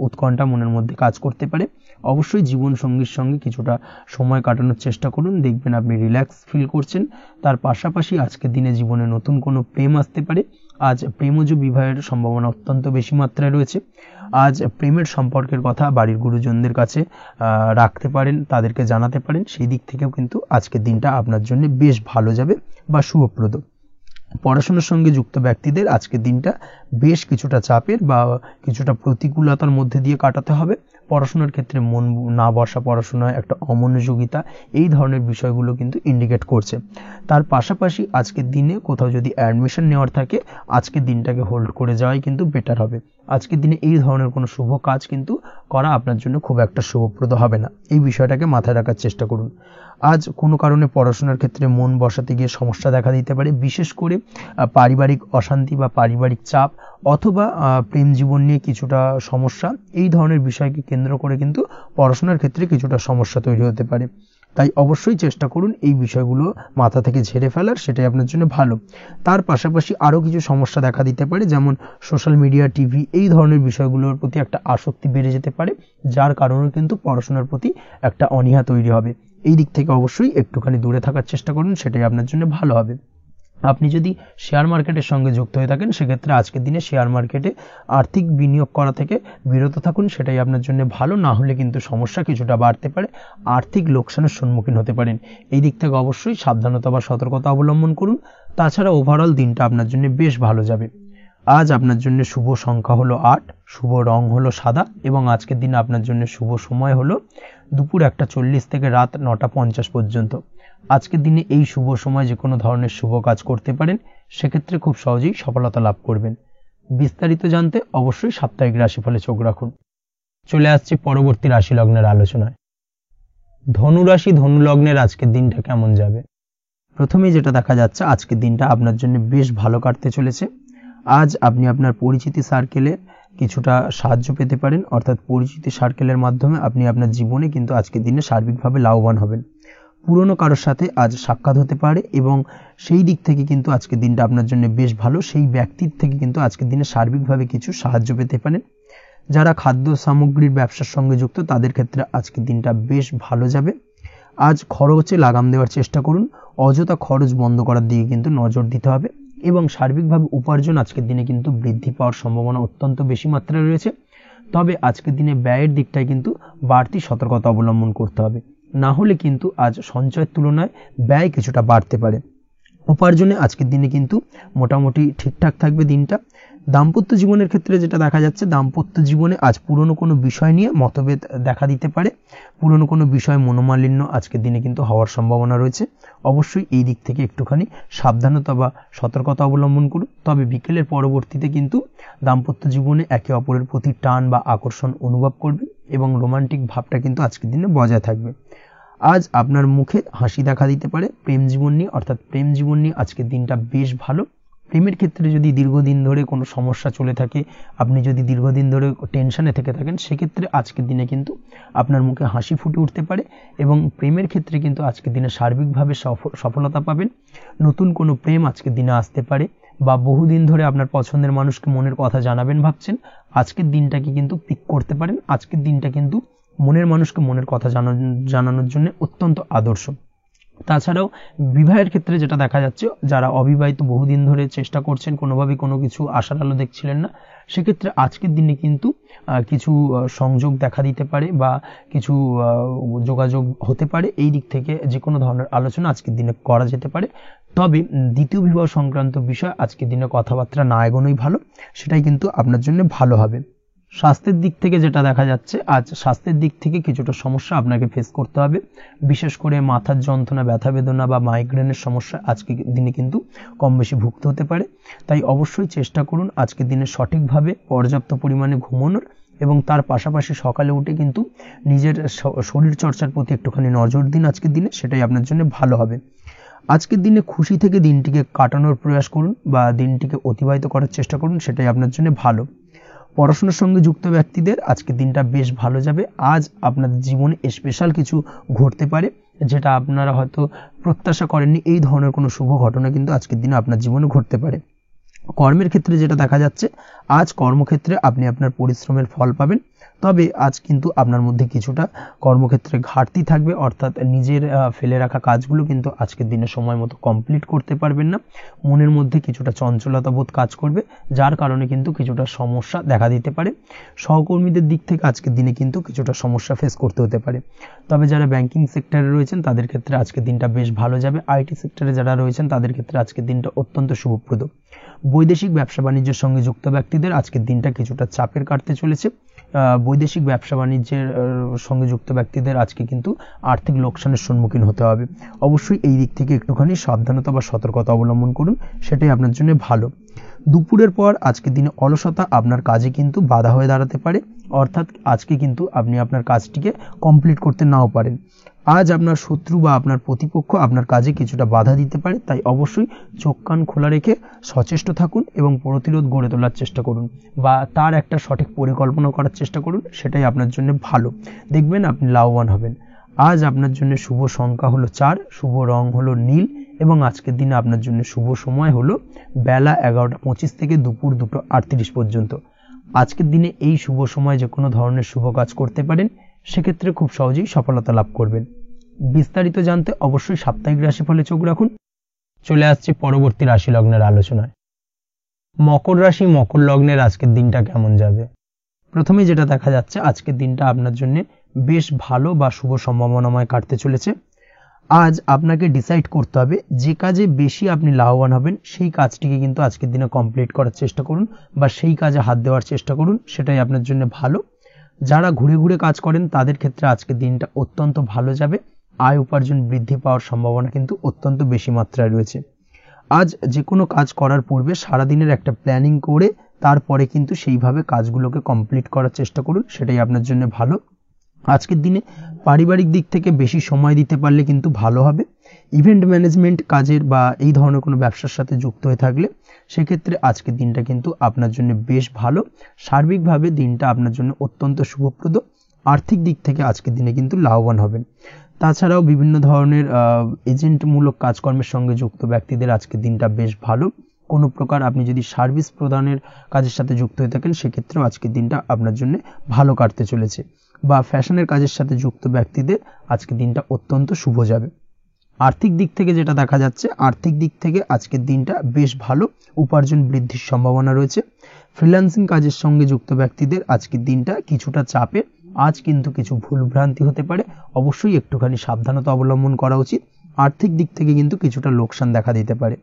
উৎকণ্ঠা মনের মধ্যে কাজ করতে পারে। অবশ্যই জীবন সঙ্গীর সঙ্গে কিছুটা সময় কাটানোর চেষ্টা করুন, দেখবেন আপনি রিল্যাক্স ফিল করছেন। তার পাশাপাশি আজকের দিনে জীবনে নতুন কোনো প্রেম আসতে পারে। আজ প্রেমজ বিবাহের সম্ভাবনা অত্যন্ত বেশি মাত্রায় রয়েছে। আজ প্রেমের সম্পর্কের কথা বাড়ির গুরুজনদের কাছে রাখতে পারেন, তাদেরকে জানাতে পারেন। সেই দিক থেকেও কিন্তু আজকের দিনটা আপনার জন্য বেশ ভালো যাবে বা শুভপ্রদ। পড়াশোনার সঙ্গে যুক্ত ব্যক্তিদের আজকের দিনটা বেশ কিছুটা চাপের বা কিছুটা প্রতিকূলতার মধ্যে দিয়ে কাটাতে হবে। পড়াশোনার ক্ষেত্রে মন না বসা, পড়াশোনায় একটা অমনোযোগিতা, এই ধরনের বিষয়গুলো কিন্তু ইন্ডিকেট করছে। তার পাশাপাশি আজকের দিনে কোথাও যদি অ্যাডমিশন নেওয়ার থাকে, আজকের দিনটাকে হোল্ড করে যাওয়াই কিন্তু বেটার হবে। আজকের দিনে এই ধরনের কোনো শুভ কাজ কিন্তু করা আপনার জন্য খুব একটা শুভপ্রদ হবে না। এই বিষয়টাকে মাথায় রাখার চেষ্টা করুন। আজ কোনো কারণে পড়াশোনার ক্ষেত্রে মন বসাতে গিয়ে সমস্যা দেখা দিতে পারে, বিশেষ করে পারিবারিক অশান্তি বা পারিবারিক চাপ অথবা প্রেম জীবন নিয়ে কিছুটা সমস্যা, এই ধরনের বিষয়কে কেন্দ্র করে কিন্তু পড়াশোনার ক্ষেত্রে কিছুটা সমস্যা তৈরি হতে পারে। তাই অবশ্যই চেষ্টা করুন এই বিষয়গুলো মাথা থেকে ঝেড়ে ফেলার, সেটাই আপনার জন্য ভালো। তার পাশাপাশি আরও কিছু সমস্যা দেখা দিতে পারে, যেমন সোশ্যাল মিডিয়া, টিভি, এই ধরনের বিষয়গুলোর প্রতি একটা আসক্তি বেড়ে যেতে পারে, যার কারণে কিন্তু পড়াশোনার প্রতি একটা অনীহা তৈরি হবে। এই দিক থেকে অবশ্যই একটুখানি দূরে থাকার চেষ্টা করুন, সেটাই আপনার জন্য ভালো হবে। আপনি যদি শেয়ার মার্কেটের সঙ্গে যুক্ত হয়ে থাকেন, সেক্ষেত্রে আজকের দিনে শেয়ার মার্কেটে আর্থিক বিনিয়োগ করা থেকে বিরত থাকুন, সেটাই আপনার জন্য ভালো। না হলে কিন্তু সমস্যা কিছুটা বাড়তে পারে, আর্থিক লোকসানের সম্মুখীন হতে পারেন। এই দিক থেকে অবশ্যই সাবধানতা বা সতর্কতা অবলম্বন করুন। তাছাড়া ওভারঅল দিনটা আপনার জন্য বেশ ভালো যাবে। আজ আপনার জন্য শুভ সংখ্যা হলো 8, শুভ রং হলো সাদা এবং আজকের দিনে আপনার জন্য শুভ সময় হলো দুপুর 1:40 থেকে রাত 9:50 পর্যন্ত। আজকের দিনে এই শুভ সময় যে কোনো ধরনের শুভ কাজ করতে পারেন, সেক্ষেত্রে খুব সহজেই সফলতা লাভ করবেন। বিস্তারিত জানতে অবশ্যই সাপ্তাহিক রাশিফলে চোখ রাখুন। চলে আসছে পরবর্তী রাশি লগ্নের আলোচনায়। ধনুরাশি, ধনু লগ্নের আজকের দিনটা কেমন যাবে? প্রথমেই যেটা দেখা যাচ্ছে, আজকের দিনটা আপনার জন্য বেশ ভালো কাটতে চলেছে। আজ আপনি আপনার পরিচিতি সার্কেলে কিছুটা সাহায্য পেতে পারেন, অর্থাৎ পরিচিতি সার্কেলের মাধ্যমে আপনি আপনার জীবনে কিন্তু আজকের দিনে সার্বিকভাবে লাভবান হবেন। পুরনো কারোর সাথে আজ সাক্ষাৎ হতে পারে এবং সেই দিক থেকে কিন্তু আজকের দিনটা আপনার জন্য বেশ ভালো। সেই ব্যক্তির থেকে কিন্তু আজকের দিনে সার্বিকভাবে কিছু সাহায্য পেতে পারেন। যারা খাদ্য সামগ্রীর ব্যবসার সঙ্গে যুক্ত, তাদের ক্ষেত্রে আজকের দিনটা বেশ ভালো যাবে। আজ খরচে লাগাম দেওয়ার চেষ্টা করুন, অযথা খরচ বন্ধ করার দিকে কিন্তু নজর দিতে হবে এবং সার্বিকভাবে উপার্জন আজকের দিনে কিন্তু বৃদ্ধি পাওয়ার সম্ভাবনা অত্যন্ত বেশি মাত্রায় রয়েছে। তবে আজকের দিনে ব্যয়ের দিকটায় কিন্তু বাড়তি সতর্কতা অবলম্বন করতে হবে, না হলে কিন্তু আজ সঞ্চয়ের তুলনায় ব্যয় কিছুটা বাড়তে পারে। উপার্জনে আজকের দিনে কিন্তু মোটামুটি ঠিকঠাক থাকবে দিনটা। দাম্পত্য জীবনের ক্ষেত্রে যেটা দেখা যাচ্ছে, দাম্পত্য জীবনে আজ পুরনো কোনো বিষয় নিয়ে মতভেদ দেখা দিতে পারে, পুরনো কোনো বিষয় মনোমালিন্য আজকের দিনে কিন্তু হওয়ার সম্ভাবনা রয়েছে। অবশ্যই এই দিক থেকে একটুখানি সাবধানতা বা সতর্কতা অবলম্বন করুন। তবে বিকেলের পরবর্তীতে কিন্তু দাম্পত্য জীবনে একে অপরের প্রতি টান বা আকর্ষণ অনুভব করবে এবং রোমান্টিক ভাবটা কিন্তু আজকের দিনে বজায় থাকবে। আজ আপনার মুখে হাসি দেখা দিতে পারে প্রেম জীবন নিয়ে, অর্থাৎ প্রেম জীবন নিয়ে আজকের দিনটা বেশ ভালো। প্রেমের ক্ষেত্রে যদি দীর্ঘদিন ধরে কোনো সমস্যা চলে থাকে, আপনি যদি দীর্ঘদিন ধরে টেনশনে থেকে থাকেন, সেক্ষেত্রে আজকের দিনে কিন্তু আপনার মুখে হাসি ফুটে উঠতে পারে এবং প্রেমের ক্ষেত্রে কিন্তু আজকের দিনে সার্বিকভাবে সফলতা পাবেন। নতুন কোনো প্রেম আজকের দিনে আসতে পারে বা বহুদিন ধরে আপনার পছন্দের মানুষকে মনের কথা জানাবেন ভাবছেন, আজকের দিনটাকে কিন্তু পিক করতে পারেন। আজকের দিনটা কিন্তু মনের মানুষকে মনের কথা জানানোর জন্য অত্যন্ত আদর্শ। তাছাড়াও বিবাহের ক্ষেত্রে যেটা দেখা যাচ্ছে, যারা অবিবাহিত বহুদিন ধরে চেষ্টা করছেন, কোনোভাবে কোনো কিছু আশার আলো দেখছিলেন না, সেক্ষেত্রে আজকের দিনে কিন্তু কিছু সংযোগ দেখা দিতে পারে বা কিছু যোগাযোগ হতে পারে। এই দিক থেকে যে কোনো ধরনের আলোচনা আজকের দিনে করা যেতে পারে। তবে দ্বিতীয় বিবাহ সংক্রান্ত বিষয় আজকের দিনে কথাবার্তা না এগোনোই ভালো, সেটাই কিন্তু আপনার জন্য ভালো হবে। স্বাস্থ্যের দিক থেকে যেটা দেখা যাচ্ছে, আজ স্বাস্থ্যের দিক থেকে কিছুটা সমস্যা আপনাকে ফেস করতে হবে। বিশেষ করে মাথার যন্ত্রণা, ব্যথা বেদনা বা মাইগ্রেনের সমস্যা আজকে দিনে কিন্তু কম বেশি ভুগতে হতে পারে। তাই অবশ্যই চেষ্টা করুন আজকের দিনে সঠিকভাবে পর্যাপ্ত পরিমাণে ঘুমানোর, এবং তার পাশাপাশি সকালে উঠে কিন্তু নিজের শরীর চর্চার প্রতি একটুখানি নজর দিন আজকের দিনে, সেটাই আপনার জন্য ভালো হবে। আজকের দিনে খুশি থেকে দিনটিকে কাটানোর প্রয়াস করুন বা দিনটিকে অতিবাহিত করার চেষ্টা করুন, সেটাই আপনার জন্য ভালো। পড়াশোনার সঙ্গে যুক্ত ব্যক্তিদের আজকের দিনটা বেশ ভালো যাবে। আজ আপনাদের জীবনে স্পেশাল কিছু ঘটতে পারে, যেটা আপনারা হয়তো প্রত্যাশা করেননি। এই ধরনের কোনো শুভ ঘটনা কিন্তু আজকের দিনে আপনার জীবনে ঘটতে পারে। কর্মের ক্ষেত্রে যেটা দেখা যাচ্ছে, আজ কর্মক্ষেত্রে আপনি আপনার পরিশ্রমের ফল পাবেন। তবে আজ কিন্তু আপনার মধ্যে কিছুটা কর্মক্ষেত্রে ঘাটতি থাকবে, অর্থাৎ নিজের ফেলে রাখা কাজগুলো কিন্তু আজকের দিনে সময় মতো কমপ্লিট করতে পারবেন না। মনের মধ্যে কিছুটা চঞ্চলতা বোধ কাজ করবে, যার কারণে কিন্তু কিছুটা সমস্যা দেখা দিতে পারে। সহকর্মীদের দিক থেকে আজকের দিনে কিন্তু কিছুটা সমস্যা ফেস করতে হতে পারে। তবে যারা ব্যাংকিং সেক্টরে রয়েছেন তাদের ক্ষেত্রে আজকের দিনটা বেশ ভালো যাবে। আইটি সেক্টরে যারা রয়েছেন তাদের ক্ষেত্রে আজকের দিনটা অত্যন্ত শুভপ্রদ। বৈদেশিক ব্যবসা বাণিজ্যের সঙ্গে যুক্ত ব্যক্তিদের আজকের দিনটা কিছুটা চাপের কাটতে চলেছে। বৈদেশিক ব্যবসা বাণিজ্যের সঙ্গে যুক্ত ব্যক্তিদের আজকে কিন্তু আর্থিক লোকসানের সম্মুখীন হতে হবে। অবশ্যই এই দিক থেকে একটুখানি সাবধানতা বা সতর্কতা অবলম্বন করুন, সেটাই আপনার জন্য ভালো। দুপুরের পর আজকের দিনে অলসতা আপনার কাজে কিন্তু বাধা হয়ে দাঁড়াতে পারে, অর্থাৎ আজকে কিন্তু আপনি আপনার কাজটিকে কমপ্লিট করতে নাও পারেন। আজ আপনার শত্রু বা আপনার প্রতিপক্ষ আপনার কাজে কিছুটা বাধা দিতে পারে, তাই অবশ্যই চোখ কান খোলা রেখে সচেষ্ট থাকুন এবং প্রতিরোধ গড়ে তোলার চেষ্টা করুন বা তার একটা সঠিক পরিকল্পনা করার চেষ্টা করুন, সেটাই আপনার জন্য ভালো। দেখবেন আপনি লাভবান হবেন। আজ আপনার জন্য শুভ সংখ্যা হলো 4, শুভ রং হলো নীল, এবং আজকের দিনে আপনার জন্য শুভ সময় হলো বেলা 11:25 থেকে দুপুর 2:38 পর্যন্ত। আজকের দিনে এই শুভ সময় যে কোনো ধরনের শুভ কাজ করতে পারেন, সেক্ষেত্রে খুব সহজেই সফলতা লাভ করবেন। বিস্তারিত জানতে অবশ্যই সাপ্তাহিক রাশিফলে চোখ রাখুন। চলে আসছে পরবর্তী রাশি লগ্নের আলোচনায়। মকর রাশি, মকর লগ্নের আজকের দিনটা কেমন যাবে? প্রথমে যেটা দেখা যাচ্ছে, আজকের দিনটা আপনার জন্য বেশ ভালো বা শুভ সম্ভাবনাময় কাটতে চলেছে। আজ আপনাকে ডিসাইড করতে হবে যে কাজে বেশি আপনি লাভবান হবেন, সেই কাজটিকে কিন্তু আজকের দিনে কমপ্লিট করার চেষ্টা করুন বা সেই কাজে হাত দেওয়ার চেষ্টা করুন, সেটাই আপনার জন্য ভালো। যারা ঘুরে ঘুরে কাজ করেন তাদের ক্ষেত্রে আজকের দিনটা অত্যন্ত ভালো যাবে। আয় উপার্জন বৃদ্ধি পাওয়ার সম্ভাবনা কিন্তু অত্যন্ত বেশি মাত্রায় রয়েছে। আজ যে কোনো কাজ করার পূর্বে সারাদিনের একটা প্ল্যানিং করে তারপরে কিন্তু সেইভাবে কাজগুলোকে কমপ্লিট করার চেষ্টা করুন, সেটাই আপনার জন্য ভালো। আজকের দিনে পারিবারিক দিক থেকে বেশি সময় দিতে পারলে কিন্তু ভালো হবে। ইভেন্ট ম্যানেজমেন্ট কাজের বা এই ধরনের কোনো ব্যবসার সাথে যুক্ত হয়ে থাকলে সেক্ষেত্রে আজকের দিনটা কিন্তু আপনার জন্য বেশ ভালো। সার্বিকভাবে দিনটা আপনার জন্য অত্যন্ত শুভপ্রদ। আর্থিক দিক থেকে আজকের দিনে কিন্তু লাভবান হবেন। তাছাড়াও বিভিন্ন ধরনের এজেন্টমূলক কাজকর্মের সঙ্গে যুক্ত ব্যক্তিদের আজকের দিনটা বেশ ভালো। কোনো প্রকার আপনি যদি সার্ভিস প্রদানের কাজের সাথে যুক্ত হয়ে থাকেন, সেক্ষেত্রেও আজকের দিনটা আপনার জন্য ভালো কাটতে চলেছে। বা ফ্যাশনের কাজের সাথে যুক্ত ব্যক্তিদের আজকের দিনটা অত্যন্ত শুভ যাবে। আর্থিক দিক থেকে যেটা দেখা যাচ্ছে, আর্থিক দিক থেকে আজকের দিনটা বেশ ভালো, উপার্জন বৃদ্ধির সম্ভাবনা রয়েছে। ফ্রিল্যান্সিং কাজের সঙ্গে যুক্ত ব্যক্তিদের আজকের দিনটা কিছুটা চাপে। আজ কিন্তু কিছু ভুলভ্রান্তি হতে পারে, অবশ্যই একটুখানি সাবধানতা অবলম্বন করা উচিত। আর্থিক দিক থেকে কিন্তু কিছুটা লোকসান দেখা দিতে পারে।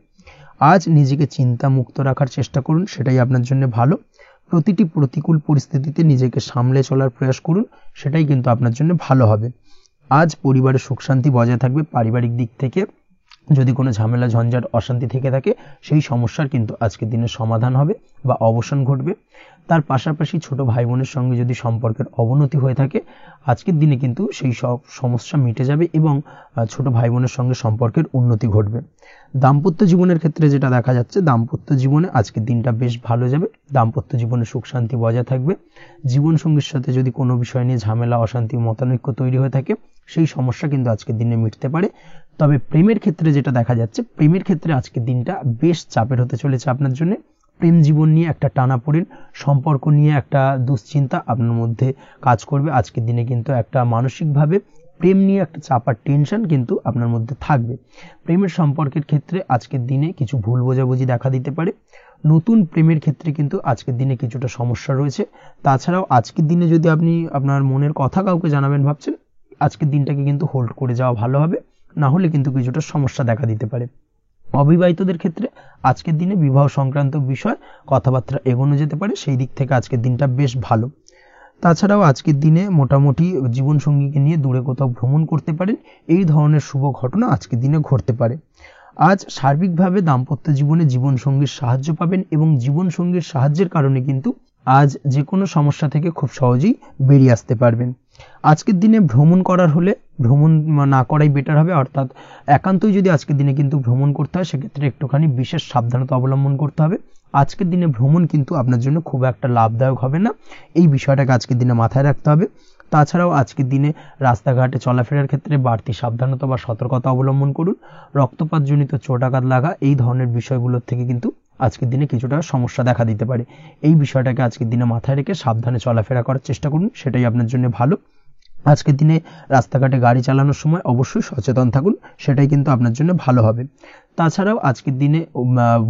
আজ নিজেকে চিন্তা মুক্ত রাখার চেষ্টা করুন, সেটাই আপনার জন্য ভালো। প্রতিটি প্রতিকূল পরিস্থিতিতে নিজেকে সামলে চলার প্রয়াস করুন, সেটাই কিন্তু আপনার জন্য ভালো হবে। আজ পরিবারের সুখ শান্তি বজায় থাকবে। পারিবারিক দিক থেকে যদি কোনো ঝামেলা ঝঞ্ঝাট অশান্তি থেকে থাকে, সেই সমস্যার কিন্তু আজকের দিনে সমাধান হবে বা অবসান ঘটবে। তার পাশাপাশি ছোট ভাই বোনের সঙ্গে যদি সম্পর্কের অবনতি হয়ে থাকে, আজকের দিনে কিন্তু সেই সব সমস্যা মিটে যাবে এবং ছোট ভাই বোনের সঙ্গে সম্পর্কের উন্নতি ঘটবে। দাম্পত্য জীবনের ক্ষেত্রে যেটা দেখা যাচ্ছে, দাম্পত্য জীবনে আজকের দিনটা বেশ ভালো যাবে। দাম্পত্য জীবনে সুখ শান্তি বজায় থাকবে। জীবন সঙ্গীর সাথে যদি কোনো বিষয় নিয়ে ঝামেলা অশান্তি মতানৈক্য তৈরি হয়ে থাকে, সেই সমস্যা কিন্তু আজকের দিনে মিটতে পারে। তবে প্রেমের ক্ষেত্রে যেটা দেখা যাচ্ছে, প্রেমের ক্ষেত্রে আজকের দিনটা বেশ চাপের হতে চলেছে আপনার জন্য। প্রেম জীবন নিয়ে একটা টানাপোড়েন, সম্পর্ক নিয়ে একটা দুশ্চিন্তা আপনার মধ্যে কাজ করবে। আজকের দিনে কিন্তু একটা মানসিকভাবে প্রেম নিয়ে একটা চাপ আর টেনশন কিন্তু আপনার মধ্যে থাকবে। প্রেমের সম্পর্কের ক্ষেত্রে আজকের দিনে কিছু ভুল বোঝাবুঝি দেখা দিতে পারে। নতুন প্রেমের ক্ষেত্রে কিন্তু আজকের দিনে কিছুটা সমস্যা রয়েছে। তাছাড়াও আজকের দিনে যদি আপনি আপনার মনের কথা কাউকে জানাবেন ভাবছেন, আজকের দিনটাকে কিন্তু হোল্ড করে যাওয়া ভালো হবে, না হলে কিন্তু কিছুটা সমস্যা দেখা দিতে পারে। অবিবাহিতদের ক্ষেত্রে আজকের দিনে বিবাহ সংক্রান্ত বিষয় কথাবার্তা এগোনো যেতে পারে, সেই দিক থেকে আজকের দিনটা বেশ ভালো। তাছাড়াও আজকের দিনে মোটামুটি জীবনসঙ্গীকে নিয়ে দূরে কোথাও ভ্রমণ করতে পারেন, এই ধরনের শুভ ঘটনা আজকের দিনে ঘটতে পারে। আজ সার্বিকভাবে দাম্পত্য জীবনে জীবনসঙ্গীর সাহায্য পাবেন এবং জীবনসঙ্গীর সাহায্যের কারণে কিন্তু আজ যে কোনো সমস্যা থেকে খুব সহজেই বেরিয়ে আসতে পারবেন। আজকের দিনে ভ্রমণ করার হলে ভ্রমণ না করাই বেটার হবে, অর্থাৎ একান্তই যদি আজকের দিনে কিন্তু ভ্রমণ করতে হয় সেক্ষেত্রে একটুখানি বিশেষ সাবধানতা অবলম্বন করতে হবে। আজকের দিনে ভ্রমণ কিন্তু আপনার জন্য খুব একটা লাভদায়ক হবে না, এই বিষয়টাকে আজকের দিনে মাথায় রাখতে হবে। তাছাড়াও আজকের দিনে রাস্তাঘাটে চলাফেরার ক্ষেত্রে বাড়তি সাবধানতা বা সতর্কতা অবলম্বন করুন। রক্তপাতজনিত চোটাঘাত লাগা এই ধরনের বিষয়গুলোর থেকে কিন্তু আজকের দিনে কিছুটা সমস্যা দেখা দিতে পারে। এই বিষয়টাকে আজকের দিনে মাথায় রেখে সাবধানে চলাফেরা করার চেষ্টা করুন, সেটাই আপনার জন্য ভালো। আজকের দিনে রাস্তাঘাটে গাড়ি চালানোর সময় অবশ্যই সচেতন থাকুন, সেটাই কিন্তু আপনার জন্য ভালো হবে। তাছাড়াও আজকের দিনে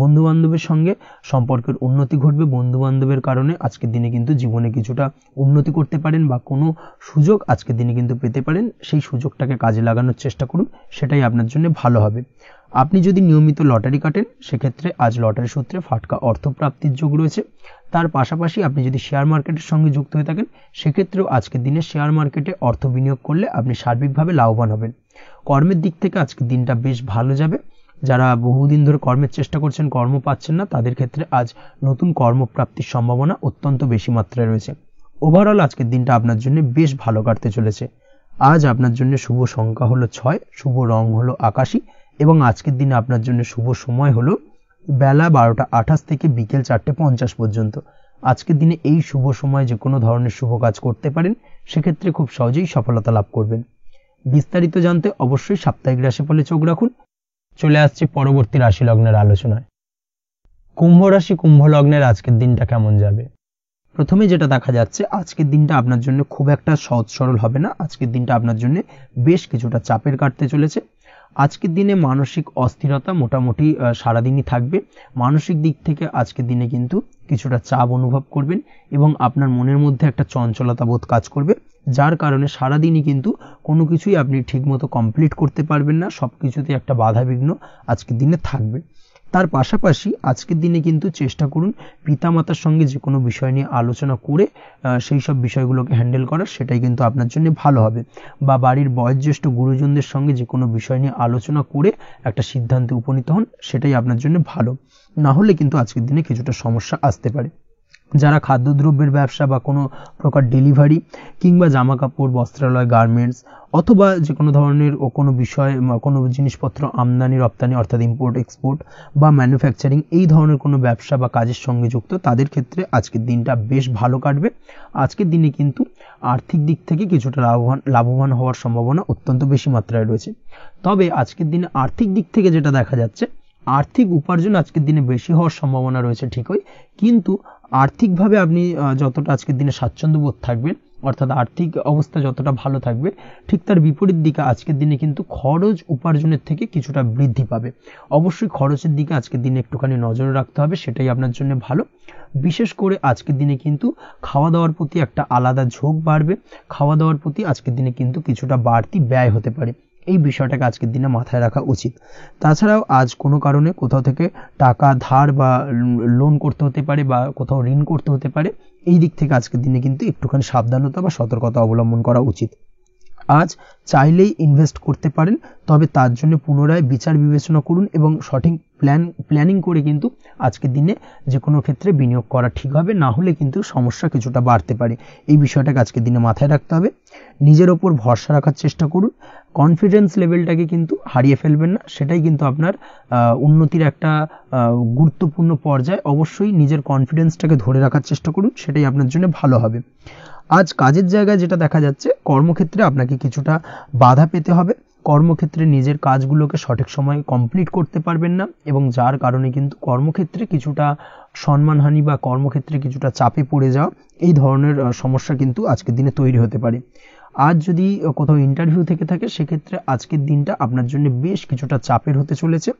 বন্ধু বান্ধবের সঙ্গে সম্পর্কের উন্নতি ঘটবে। বন্ধু বান্ধবের কারণে আজকের দিনে কিন্তু জীবনে কিছুটা উন্নতি করতে পারেন বা কোনো সুযোগ আজকের দিনে কিন্তু পেতে পারেন, সেই সুযোগটাকে কাজে লাগানোর চেষ্টা করুন, সেটাই আপনার জন্য ভালো হবে। আপনি যদি নিয়মিত লটারি কাটেন সেক্ষেত্রে আজ লটারি সূত্রে ফাটকা অর্থপ্রাপ্তির যোগ রয়েছে। তার পাশাপাশি আপনি যদি শেয়ার মার্কেটের সঙ্গে যুক্ত হয়ে থাকেন সেক্ষেত্রেও আজকের দিনে শেয়ার মার্কেটে অর্থ বিনিয়োগ করলে আপনি সার্বিকভাবে লাভবান হবেন। কর্মের দিক থেকে আজকের দিনটা বেশ ভালো যাবে। যারা বহুদিন ধরে কর্মের চেষ্টা করছেন, কর্ম পাচ্ছেন না, তাদের ক্ষেত্রে আজ নতুন কর্মপ্রাপ্তির সম্ভাবনা অত্যন্ত বেশি মাত্রায় রয়েছে। ওভারঅল আজকের দিনটা আপনার জন্য বেশ ভালো কাটতে চলেছে। আজ আপনার জন্য শুভ সংখ্যা হলো 6, শুভ রং হলো আকাশী এবং আজকের দিনে আপনার জন্য শুভ সময় হলো বেলা 12:28 থেকে বিকেল 4:50 পর্যন্ত। আজকের দিনে এই শুভ সময় যে কোনো ধরনের শুভ কাজ করতে পারেন, সেক্ষেত্রে খুব সহজেই সফলতা লাভ করবেন। বিস্তারিত জানতে অবশ্যই সাপ্তাহিক রাশিফলে চোখ রাখুন। চলে আসছি পরবর্তী রাশি লগ্নের আলোচনায়। কুম্ভ রাশি কুম্ভ লগ্নের আজকের দিনটা কেমন যাবে? প্রথমে যেটা দেখা যাচ্ছে, আজকের দিনটা আপনার জন্য খুব একটা সহজ সরল হবে না। আজকের দিনটা আপনার জন্য বেশ কিছুটা চাপের কাটতে চলেছে। আজকের দিনে মানসিক অস্থিরতা মোটামুটি সারাদিনই থাকবে। মানসিক দিক থেকে আজকের দিনে কিন্তু কিছুটা চাপ অনুভব করবেন এবং আপনার মনের মধ্যে একটা চঞ্চলতা বোধ কাজ করবে, যার কারণে সারাদিনই কিন্তু কোনো কিছুই আপনি ঠিকমতো কমপ্লিট করতে পারবেন না, সব কিছুতে একটা বাধা বিঘ্ন আজকের দিনে থাকবে। তার পাশাপাশি আজকের দিনে কিন্তু চেষ্টা করুন পিতামাতার সঙ্গে যে কোনো বিষয় নিয়ে আলোচনা করে সেই সব বিষয়গুলোকে হ্যান্ডেল করার, সেটাই কিন্তু আপনার জন্য ভালো হবে। বা বাড়ির বয়োজ্যেষ্ঠ গুরুজনদের সঙ্গে যে কোনো বিষয় নিয়ে আলোচনা করে একটা সিদ্ধান্তে উপনীত হন, সেটাই আপনার জন্য ভালো। না হলে কিন্তু আজকের দিনে কিছুটা সমস্যা আসতে পারে। যারা খাদ্যদ্রব্যের ব্যবসা বা কোনো প্রকার ডেলিভারি কিংবা জামা কাপড়, বস্ত্রালয়, গার্মেন্টস অথবা যে কোনো ধরনের কোনো বিষয়, কোনো জিনিসপত্র আমদানি রপ্তানি অর্থাৎ ইম্পোর্ট এক্সপোর্ট বা ম্যানুফ্যাকচারিং এই ধরনের কোনো ব্যবসা বা কাজের সঙ্গে যুক্ত, তাদের ক্ষেত্রে আজকের দিনটা বেশ ভালো কাটবে। আজকের দিনে কিন্তু আর্থিক দিক থেকে কিছুটা লাভবান হওয়ার সম্ভাবনা অত্যন্ত বেশি মাত্রায় রয়েছে। তবে আজকের দিনে আর্থিক দিক থেকে যেটা দেখা যাচ্ছে, আর্থিক উপার্জন আজকের দিনে বেশি হওয়ার সম্ভাবনা রয়েছে ঠিকই, কিন্তু আর্থিকভাবে আপনি যতটা আজকের দিনে স্বাচ্ছন্দ্য বোধ থাকবেন, অর্থাৎ আর্থিক অবস্থা যতটা ভালো থাকবে, ঠিক তার বিপরীত দিকে আজকের দিনে কিন্তু খরচ উপার্জনের থেকে কিছুটা বৃদ্ধি পাবে। অবশ্যই খরচের দিকে আজকের দিনে একটুখানি নজর রাখতে হবে, সেটাই আপনার জন্য ভালো। বিশেষ করে আজকের দিনে কিন্তু খাওয়া দাওয়ার প্রতি একটা আলাদা ঝোঁক বাড়বে। খাওয়া দাওয়ার প্রতি আজকের দিনে কিন্তু কিছুটা বাড়তি ব্যয় হতে পারে, এই বিষয়টাকে আজকের দিনে মাথায় রাখা উচিত। তাছাড়াও আজ কোনো কারণে কোথাও থেকে টাকা ধার বা লোন করতে হতে পারে বা কোথাও ঋণ করতে হতে পারে, এই দিক থেকে আজকের দিনে কিন্তু একটুখানি সাবধানতা বা সতর্কতা অবলম্বন করা উচিত। আজ চাইলেই ইনভেস্ট করতে পারেন, তবে তার জন্য পুনরায় বিচার বিবেচনা করুন এবং সঠিক প্ল্যানিং করে কিন্তু আজকের দিনে যে কোনো ক্ষেত্রে বিনিয়োগ করা ঠিক হবে, না হলে কিন্তু সমস্যা কিছুটা বাড়তে পারে। এই বিষয়টাকে আজকের দিনে মাথায় রাখতে হবে। নিজের ওপর ভরসা রাখার চেষ্টা করুন, কনফিডেন্স লেভেলটাকে কিন্তু হারিয়ে ফেলবেন না, সেটাই কিন্তু আপনার উন্নতির একটা গুরুত্বপূর্ণ পর্যায়। অবশ্যই নিজের কনফিডেন্সটাকে ধরে রাখার চেষ্টা করুন, সেটাই আপনার জন্য ভালো হবে। আজ কাজের জায়গায় যেটা দেখা যাচ্ছে, কর্মক্ষেত্রে আপনাকে কিছুটা বাধা পেতে হবে। কর্মক্ষেত্রে নিজের কাজগুলোকে সঠিক সময়ে কমপ্লিট করতে পারবেন না এবং যার কারণে কিন্তু কর্মক্ষেত্রে কিছুটা সম্মানহানি বা কর্মক্ষেত্রে কিছুটা চাপে পড়ে যাওয়া, এই ধরনের সমস্যা কিন্তু আজকের দিনে তৈরি হতে পারে। আজ যদি কোথাও ইন্টারভিউ থেকে থাকে সেক্ষেত্রে আজকের দিনটা আপনার জন্য বেশ কিছুটা চাপের হতে চলেছে।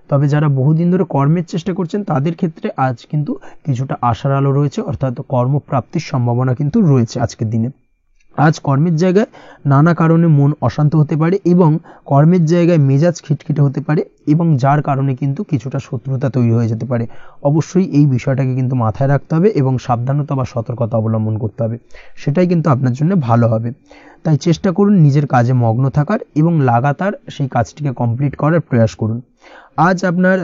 তবে যারা বহুদিন ধরে কর্মের চেষ্টা করছেন তাদের ক্ষেত্রে আজ কিন্তু কিছুটা আশার আলো রয়েছে, অর্থাৎ কর্মপ্রাপ্তির সম্ভাবনা কিন্তু রয়েছে আজকের দিনে। আজ কর্মের জায়গায় নানা কারণে মন অশান্ত হতে পারে এবং কর্মের জায়গায় মেজাজ খিটখিটে হতে পারে এবং যার কারণে কিন্তু কিছুটা শত্রুতা তৈরি হয়ে যেতে পারে। অবশ্যই এই বিষয়টাকে কিন্তু মাথায় রাখতে হবে এবং সাবধানতা বা সতর্কতা অবলম্বন করতে হবে, সেটাই কিন্তু আপনার জন্য ভালো হবে। তাই চেষ্টা করুন নিজের কাজে মগ্ন থাকার এবং লাগাতার সেই কাজটিকে কমপ্লিট করার প্রয়াস করুন। আজ আপনার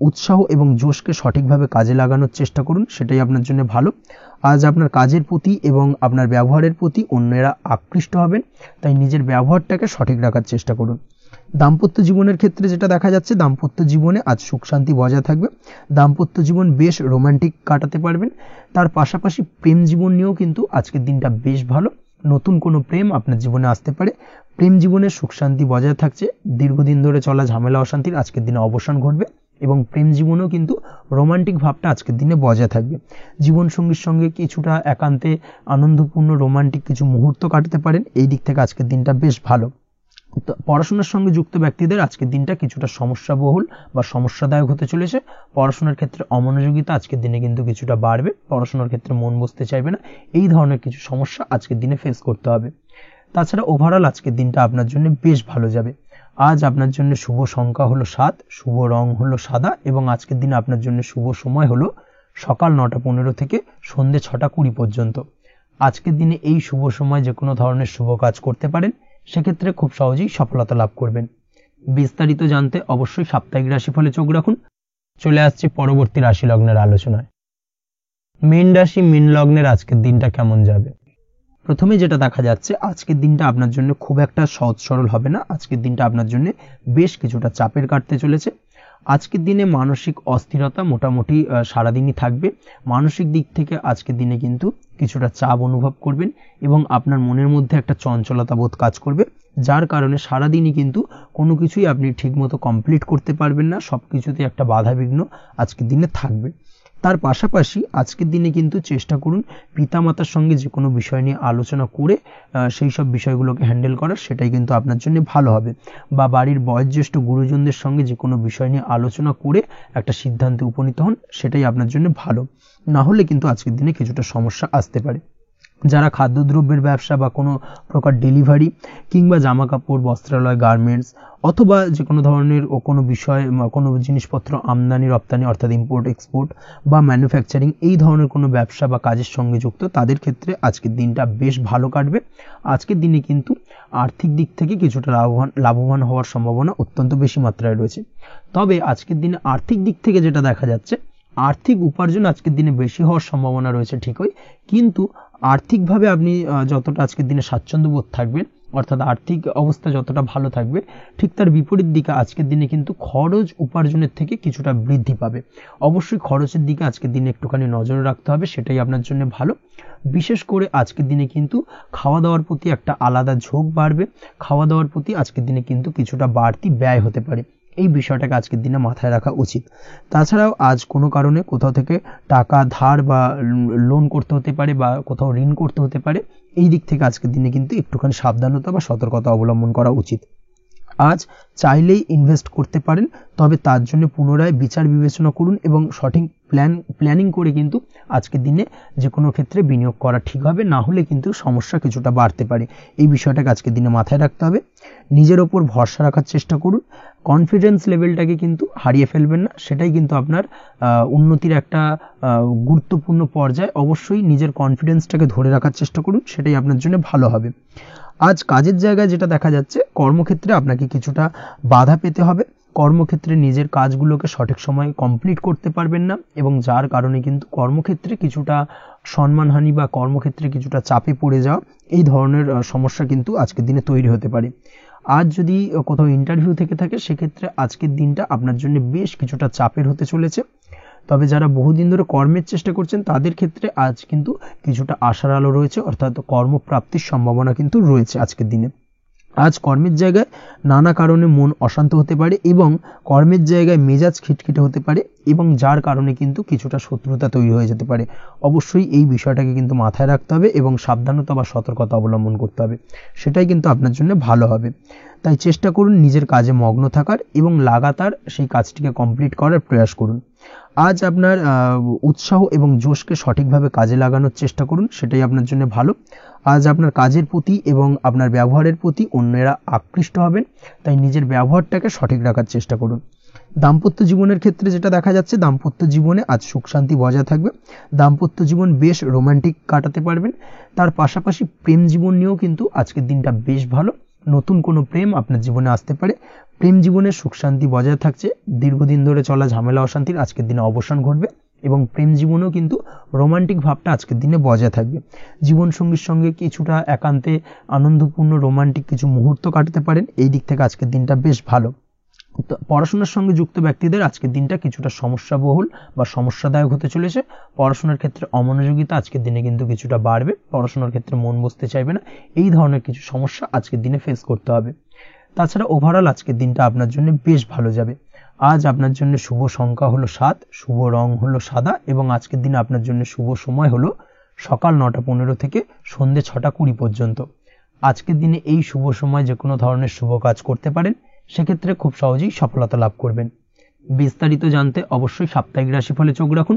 উৎসাহ এবং জোশকে সঠিকভাবে কাজে লাগানোর চেষ্টা করুন, সেটাই আপনার জন্য ভালো। আজ আপনার কাজের প্রতি এবং আপনার ব্যবহারের প্রতি অন্যেরা আকৃষ্ট হবেন, তাই নিজের ব্যবহারটাকে সঠিক রাখার চেষ্টা করুন। দাম্পত্য জীবনের ক্ষেত্রে যেটা দেখা যাচ্ছে, দাম্পত্য জীবনে আজ সুখ শান্তি বজায় থাকবে। দাম্পত্য জীবন বেশ রোমান্টিক কাটাতে পারবেন। তার পাশাপাশি প্রেম জীবন নিয়েও কিন্তু আজকের দিনটা বেশ ভালো। নতুন কোনো প্রেম আপনার জীবনে আসতে পারে। প্রেম জীবনে সুখ শান্তি বজায় থাকছে। দীর্ঘদিন ধরে চলা ঝামেলা অশান্তির আজকের দিনে অবসান ঘটবে এবং প্রেম জীবনেও কিন্তু রোমান্টিক ভাবটা আজকের দিনে বজায় থাকবে। জীবনসঙ্গীর সঙ্গে কিছুটা একান্তে আনন্দপূর্ণ রোমান্টিক কিছু মুহূর্ত কাটাতে পারেন। এই দিক থেকে আজকের দিনটা বেশ ভালো। পড়াশোনার সঙ্গে যুক্ত ব্যক্তিদের আজকের দিনটা কিছুটা সমস্যাবহুল বা সমস্যাদায়ক হতে চলেছে। পড়াশোনার ক্ষেত্রে অমনোযোগিতা আজকের দিনে কিন্তু কিছুটা বাড়বে। পড়াশোনার ক্ষেত্রে মন বসতে চাইবে না, এই ধরনের কিছু সমস্যা আজকের দিনে ফেস করতে হবে। তাছাড়া ওভারঅল আজকের দিনটা আপনার জন্য বেশ ভালো যাবে। আজ আপনার জন্য শুভ সংখ্যা হলো 7, শুভ রং হলো সাদা এবং আজকের দিনে আপনার জন্য শুভ সময় হলো সকাল 9:15 থেকে সন্ধ্যে 6:20 পর্যন্ত। আজকের দিনে এই শুভ সময় যে কোনো ধরনের শুভ কাজ করতে পারেন, সেক্ষেত্রে খুব সহজেই সফলতা লাভ করবেন। বিস্তারিত জানতে অবশ্যই সাপ্তাহিক রাশিফলে চোখ রাখুন। চলে আসছি পরবর্তী রাশি লগ্নের আলোচনায়। মীন রাশি মীন লগ্নের আজকের দিনটা কেমন যাবে? প্রথমে যেটা দেখা যাচ্ছে, আজকের দিনটা আপনার জন্য খুব একটা সহজ সরল হবে না। আজকের দিনটা আপনার জন্য বেশ কিছুটা চাপের কাটতে চলেছে। আজকের দিনে মানসিক অস্থিরতা মোটামুটি সারাদিনই থাকবে। মানসিক দিক থেকে আজকের দিনে কিন্তু কিছুটা চাপ অনুভব করবেন এবং আপনার মনের মধ্যে একটা চঞ্চলতা বোধ কাজ করবে, যার কারণে সারাদিনই কিন্তু কোনো কিছুই আপনি ঠিকমতো কমপ্লিট করতে পারবেন না। সব কিছুতে একটা বাধা বিঘ্ন আজকের দিনে থাকবে। তার পাশাপাশি আজকের দিনে কিন্তু চেষ্টা করুন পিতামাতার সঙ্গে যে কোনো বিষয় নিয়ে আলোচনা করে সেই সব বিষয়গুলোকে হ্যান্ডেল করার, সেটাই কিন্তু আপনার জন্য ভালো হবে। বা বাড়ির বয়োজ্যেষ্ঠ গুরুজনদের সঙ্গে যে কোনো বিষয় নিয়ে আলোচনা করে একটা সিদ্ধান্তে উপনীত হন, সেটাই আপনার জন্য ভালো। না হলে কিন্তু আজকের দিনে কিছুটা সমস্যা আসতে পারে। যারা খাদ্যদ্রব্যের ব্যবসা বা কোনো প্রকার ডেলিভারি কিংবা জামা কাপড়, বস্ত্রালয়, গার্মেন্টস অথবা যে কোনো ধরনের কোনো বিষয় কোনো জিনিসপত্র আমদানি রপ্তানি অর্থাৎ ইম্পোর্ট এক্সপোর্ট বা ম্যানুফ্যাকচারিং এই ধরনের কোনো ব্যবসা বা কাজের সঙ্গে যুক্ত, তাদের ক্ষেত্রে আজকের দিনটা বেশ ভালো কাটবে। আজকের দিনে কিন্তু আর্থিক দিক থেকে কিছুটা লাভবান হওয়ার সম্ভাবনা অত্যন্ত বেশি মাত্রায় রয়েছে। তবে আজকের দিনে আর্থিক দিক থেকে যেটা দেখা যাচ্ছে, আর্থিক উপার্জন আজকের দিনে বেশি হওয়ার সম্ভাবনা রয়েছে ঠিকই, কিন্তু আর্থিকভাবে আপনি যতটা আজকের দিনে স্বাচ্ছন্দ্য বোধ থাকবেন, অর্থাৎ আর্থিক অবস্থা যতটা ভালো থাকবে, ঠিক তার বিপরীত দিকে আজকের দিনে কিন্তু খরচ উপার্জনের থেকে কিছুটা বৃদ্ধি পাবে। অবশ্যই খরচের দিকে আজকের দিনে একটুখানি নজর রাখতে হবে, সেটাই আপনার জন্য ভালো। বিশেষ করে আজকের দিনে কিন্তু খাওয়া দাওয়ার প্রতি একটা আলাদা ঝোঁক বাড়বে। খাওয়া দাওয়ার প্রতি আজকের দিনে কিন্তু কিছুটা বাড়তি ব্যয় হতে পারে, এই বিষয়টাকে আজকের দিনে মাথায় রাখা উচিত। তাছাড়াও আজ কোনো কারণে কোথাও থেকে টাকা ধার বা লোন করতে হতে পারে বা কোথাও ঋণ করতে হতে পারে, এই দিক থেকে আজকের দিনে কিন্তু একটুখানি সাবধানতা বা সতর্কতা অবলম্বন করা উচিত। আজ চাইলেই ইনভেস্ট করতে পারেন, তবে তার জন্য পুনরায় বিচার বিবেচনা করুন এবং সঠিক প্ল্যানিং করে কিন্তু আজকের দিনে যে কোনো ক্ষেত্রে বিনিয়োগ করা ঠিক হবে। না হলে কিন্তু সমস্যা কিছুটা বাড়তে পারে, এই বিষয়টাকে আজকের দিনে মাথায় রাখতে হবে। নিজের ওপর ভরসা রাখার চেষ্টা করুন। কনফিডেন্স লেভেলটাকে কিন্তু হারিয়ে ফেলবেন না, সেটাই কিন্তু আপনার উন্নতির একটা গুরুত্বপূর্ণ পর্যায়। অবশ্যই নিজের কনফিডেন্সটাকে ধরে রাখার চেষ্টা করুন, সেটাই আপনার জন্য ভালো হবে। আজ কাজের জায়গায় যেটা দেখা যাচ্ছে, কর্মক্ষেত্রে আপনাকে কিছুটা বাধা পেতে হবে। কর্মক্ষেত্রে নিজের কাজগুলোকে সঠিক সময়ে কমপ্লিট করতে পারবেন না এবং যার কারণে কিন্তু কর্মক্ষেত্রে কিছুটা সম্মানহানি বা কর্মক্ষেত্রে কিছুটা চাপে পড়ে যাওয়া, এই ধরনের সমস্যা কিন্তু আজকের দিনে তৈরি হতে পারে। আজ যদি কোথাও ইন্টারভিউ থেকে থাকে, সেক্ষেত্রে আজকের দিনটা আপনার জন্য বেশ কিছুটা চাপের হতে চলেছে। তবে যারা বহুদিন ধরে কর্মের চেষ্টা করছেন, তাদের ক্ষেত্রে আজ কিন্তু কিছুটা আশার আলো রয়েছে, অর্থাৎ কর্মপ্রাপ্তির সম্ভাবনা কিন্তু রয়েছে আজকের দিনে। আজ কর্মের জায়গায় নানা কারণে মন অশান্ত হতে পারে এবং কর্মের জায়গায় মেজাজ খিটখিটে হতে পারে এবং যার কারণে কিন্তু কিছুটা শত্রুতা তৈরি হয়ে যেতে পারে। অবশ্যই এই বিষয়টাকে কিন্তু মাথায় রাখতে হবে এবং সাবধানতা বা সতর্কতা অবলম্বন করতে হবে, সেটাই কিন্তু আপনার জন্য ভালো হবে। তাই চেষ্টা করুন নিজের কাজে মগ্ন থাকার এবং লাগাতার সেই কাজটিকে কমপ্লিট করার প্রয়াস করুন। আজ আপনার উৎসাহ এবং জোশকে সঠিকভাবে কাজে লাগানোর চেষ্টা করুন, সেটাই আপনার জন্য ভালো। আজ আপনার কাজের প্রতি এবং আপনার ব্যবহারের প্রতি অন্যেরা আকৃষ্ট হবেন, তাই নিজের ব্যবহারটাকে সঠিক রাখার চেষ্টা করুন। দাম্পত্য জীবনের ক্ষেত্রে যেটা দেখা যাচ্ছে, দাম্পত্য জীবনে আজ সুখ শান্তি বজায় থাকবে। দাম্পত্য জীবন বেশ রোমান্টিক কাটাতে পারবেন। তার পাশাপাশি প্রেম জীবন নিয়েও কিন্তু আজকের দিনটা বেশ ভালো। নতুন কোনো প্রেম আপনার জীবনে আসতে পারে। প্রেম জীবনে সুখ শান্তি বজায় থাকছে। দীর্ঘদিন ধরে চলা ঝামেলা অশান্তির আজকের দিনে অবসান ঘটবে এবং প্রেম জীবনেও কিন্তু রোমান্টিক ভাবটা আজকের দিনে বজায় থাকবে। জীবনসঙ্গীর সঙ্গে কিছুটা একান্তে আনন্দপূর্ণ রোমান্টিক কিছু মুহূর্ত কাটাতে পারেন। এই দিক থেকে আজকের দিনটা বেশ ভালো। পড়াশোনার সঙ্গে যুক্ত ব্যক্তিদের আজকের দিনটা কিছুটা সমস্যাবহুল বা সমস্যাদায়ক হতে চলেছে। পড়াশোনার ক্ষেত্রে অমনোযোগিতা আজকের দিনে কিন্তু কিছুটা বাড়বে। পড়াশোনার ক্ষেত্রে মন বসতে চাইবে না, এই ধরনের কিছু সমস্যা আজকের দিনে ফেস করতে হবে। তাছাড়া ওভারঅল আজকের দিনটা আপনার জন্য বেশ ভালো যাবে। আজ আপনার জন্য শুভ সংখ্যা হলো 7, শুভ রং হলো সাদা এবং আজকের দিনে আপনার জন্য শুভ সময় হলো সকাল 9:15 থেকে সন্ধ্যে 6:20 পর্যন্ত। আজকের দিনে এই শুভ সময় যে কোনো ধরনের শুভ কাজ করতে পারেন, সেক্ষেত্রে খুব সহজেই সফলতা লাভ করবেন। বিস্তারিত জানতে অবশ্যই সাপ্তাহিক রাশিফলে চোখ রাখুন।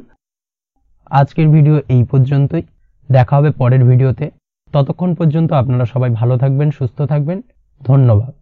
আজকের ভিডিও এই পর্যন্তই, দেখা হবে পরের ভিডিওতে। ততক্ষণ পর্যন্ত আপনারা সবাই ভালো থাকবেন, সুস্থ থাকবেন। ধন্যবাদ।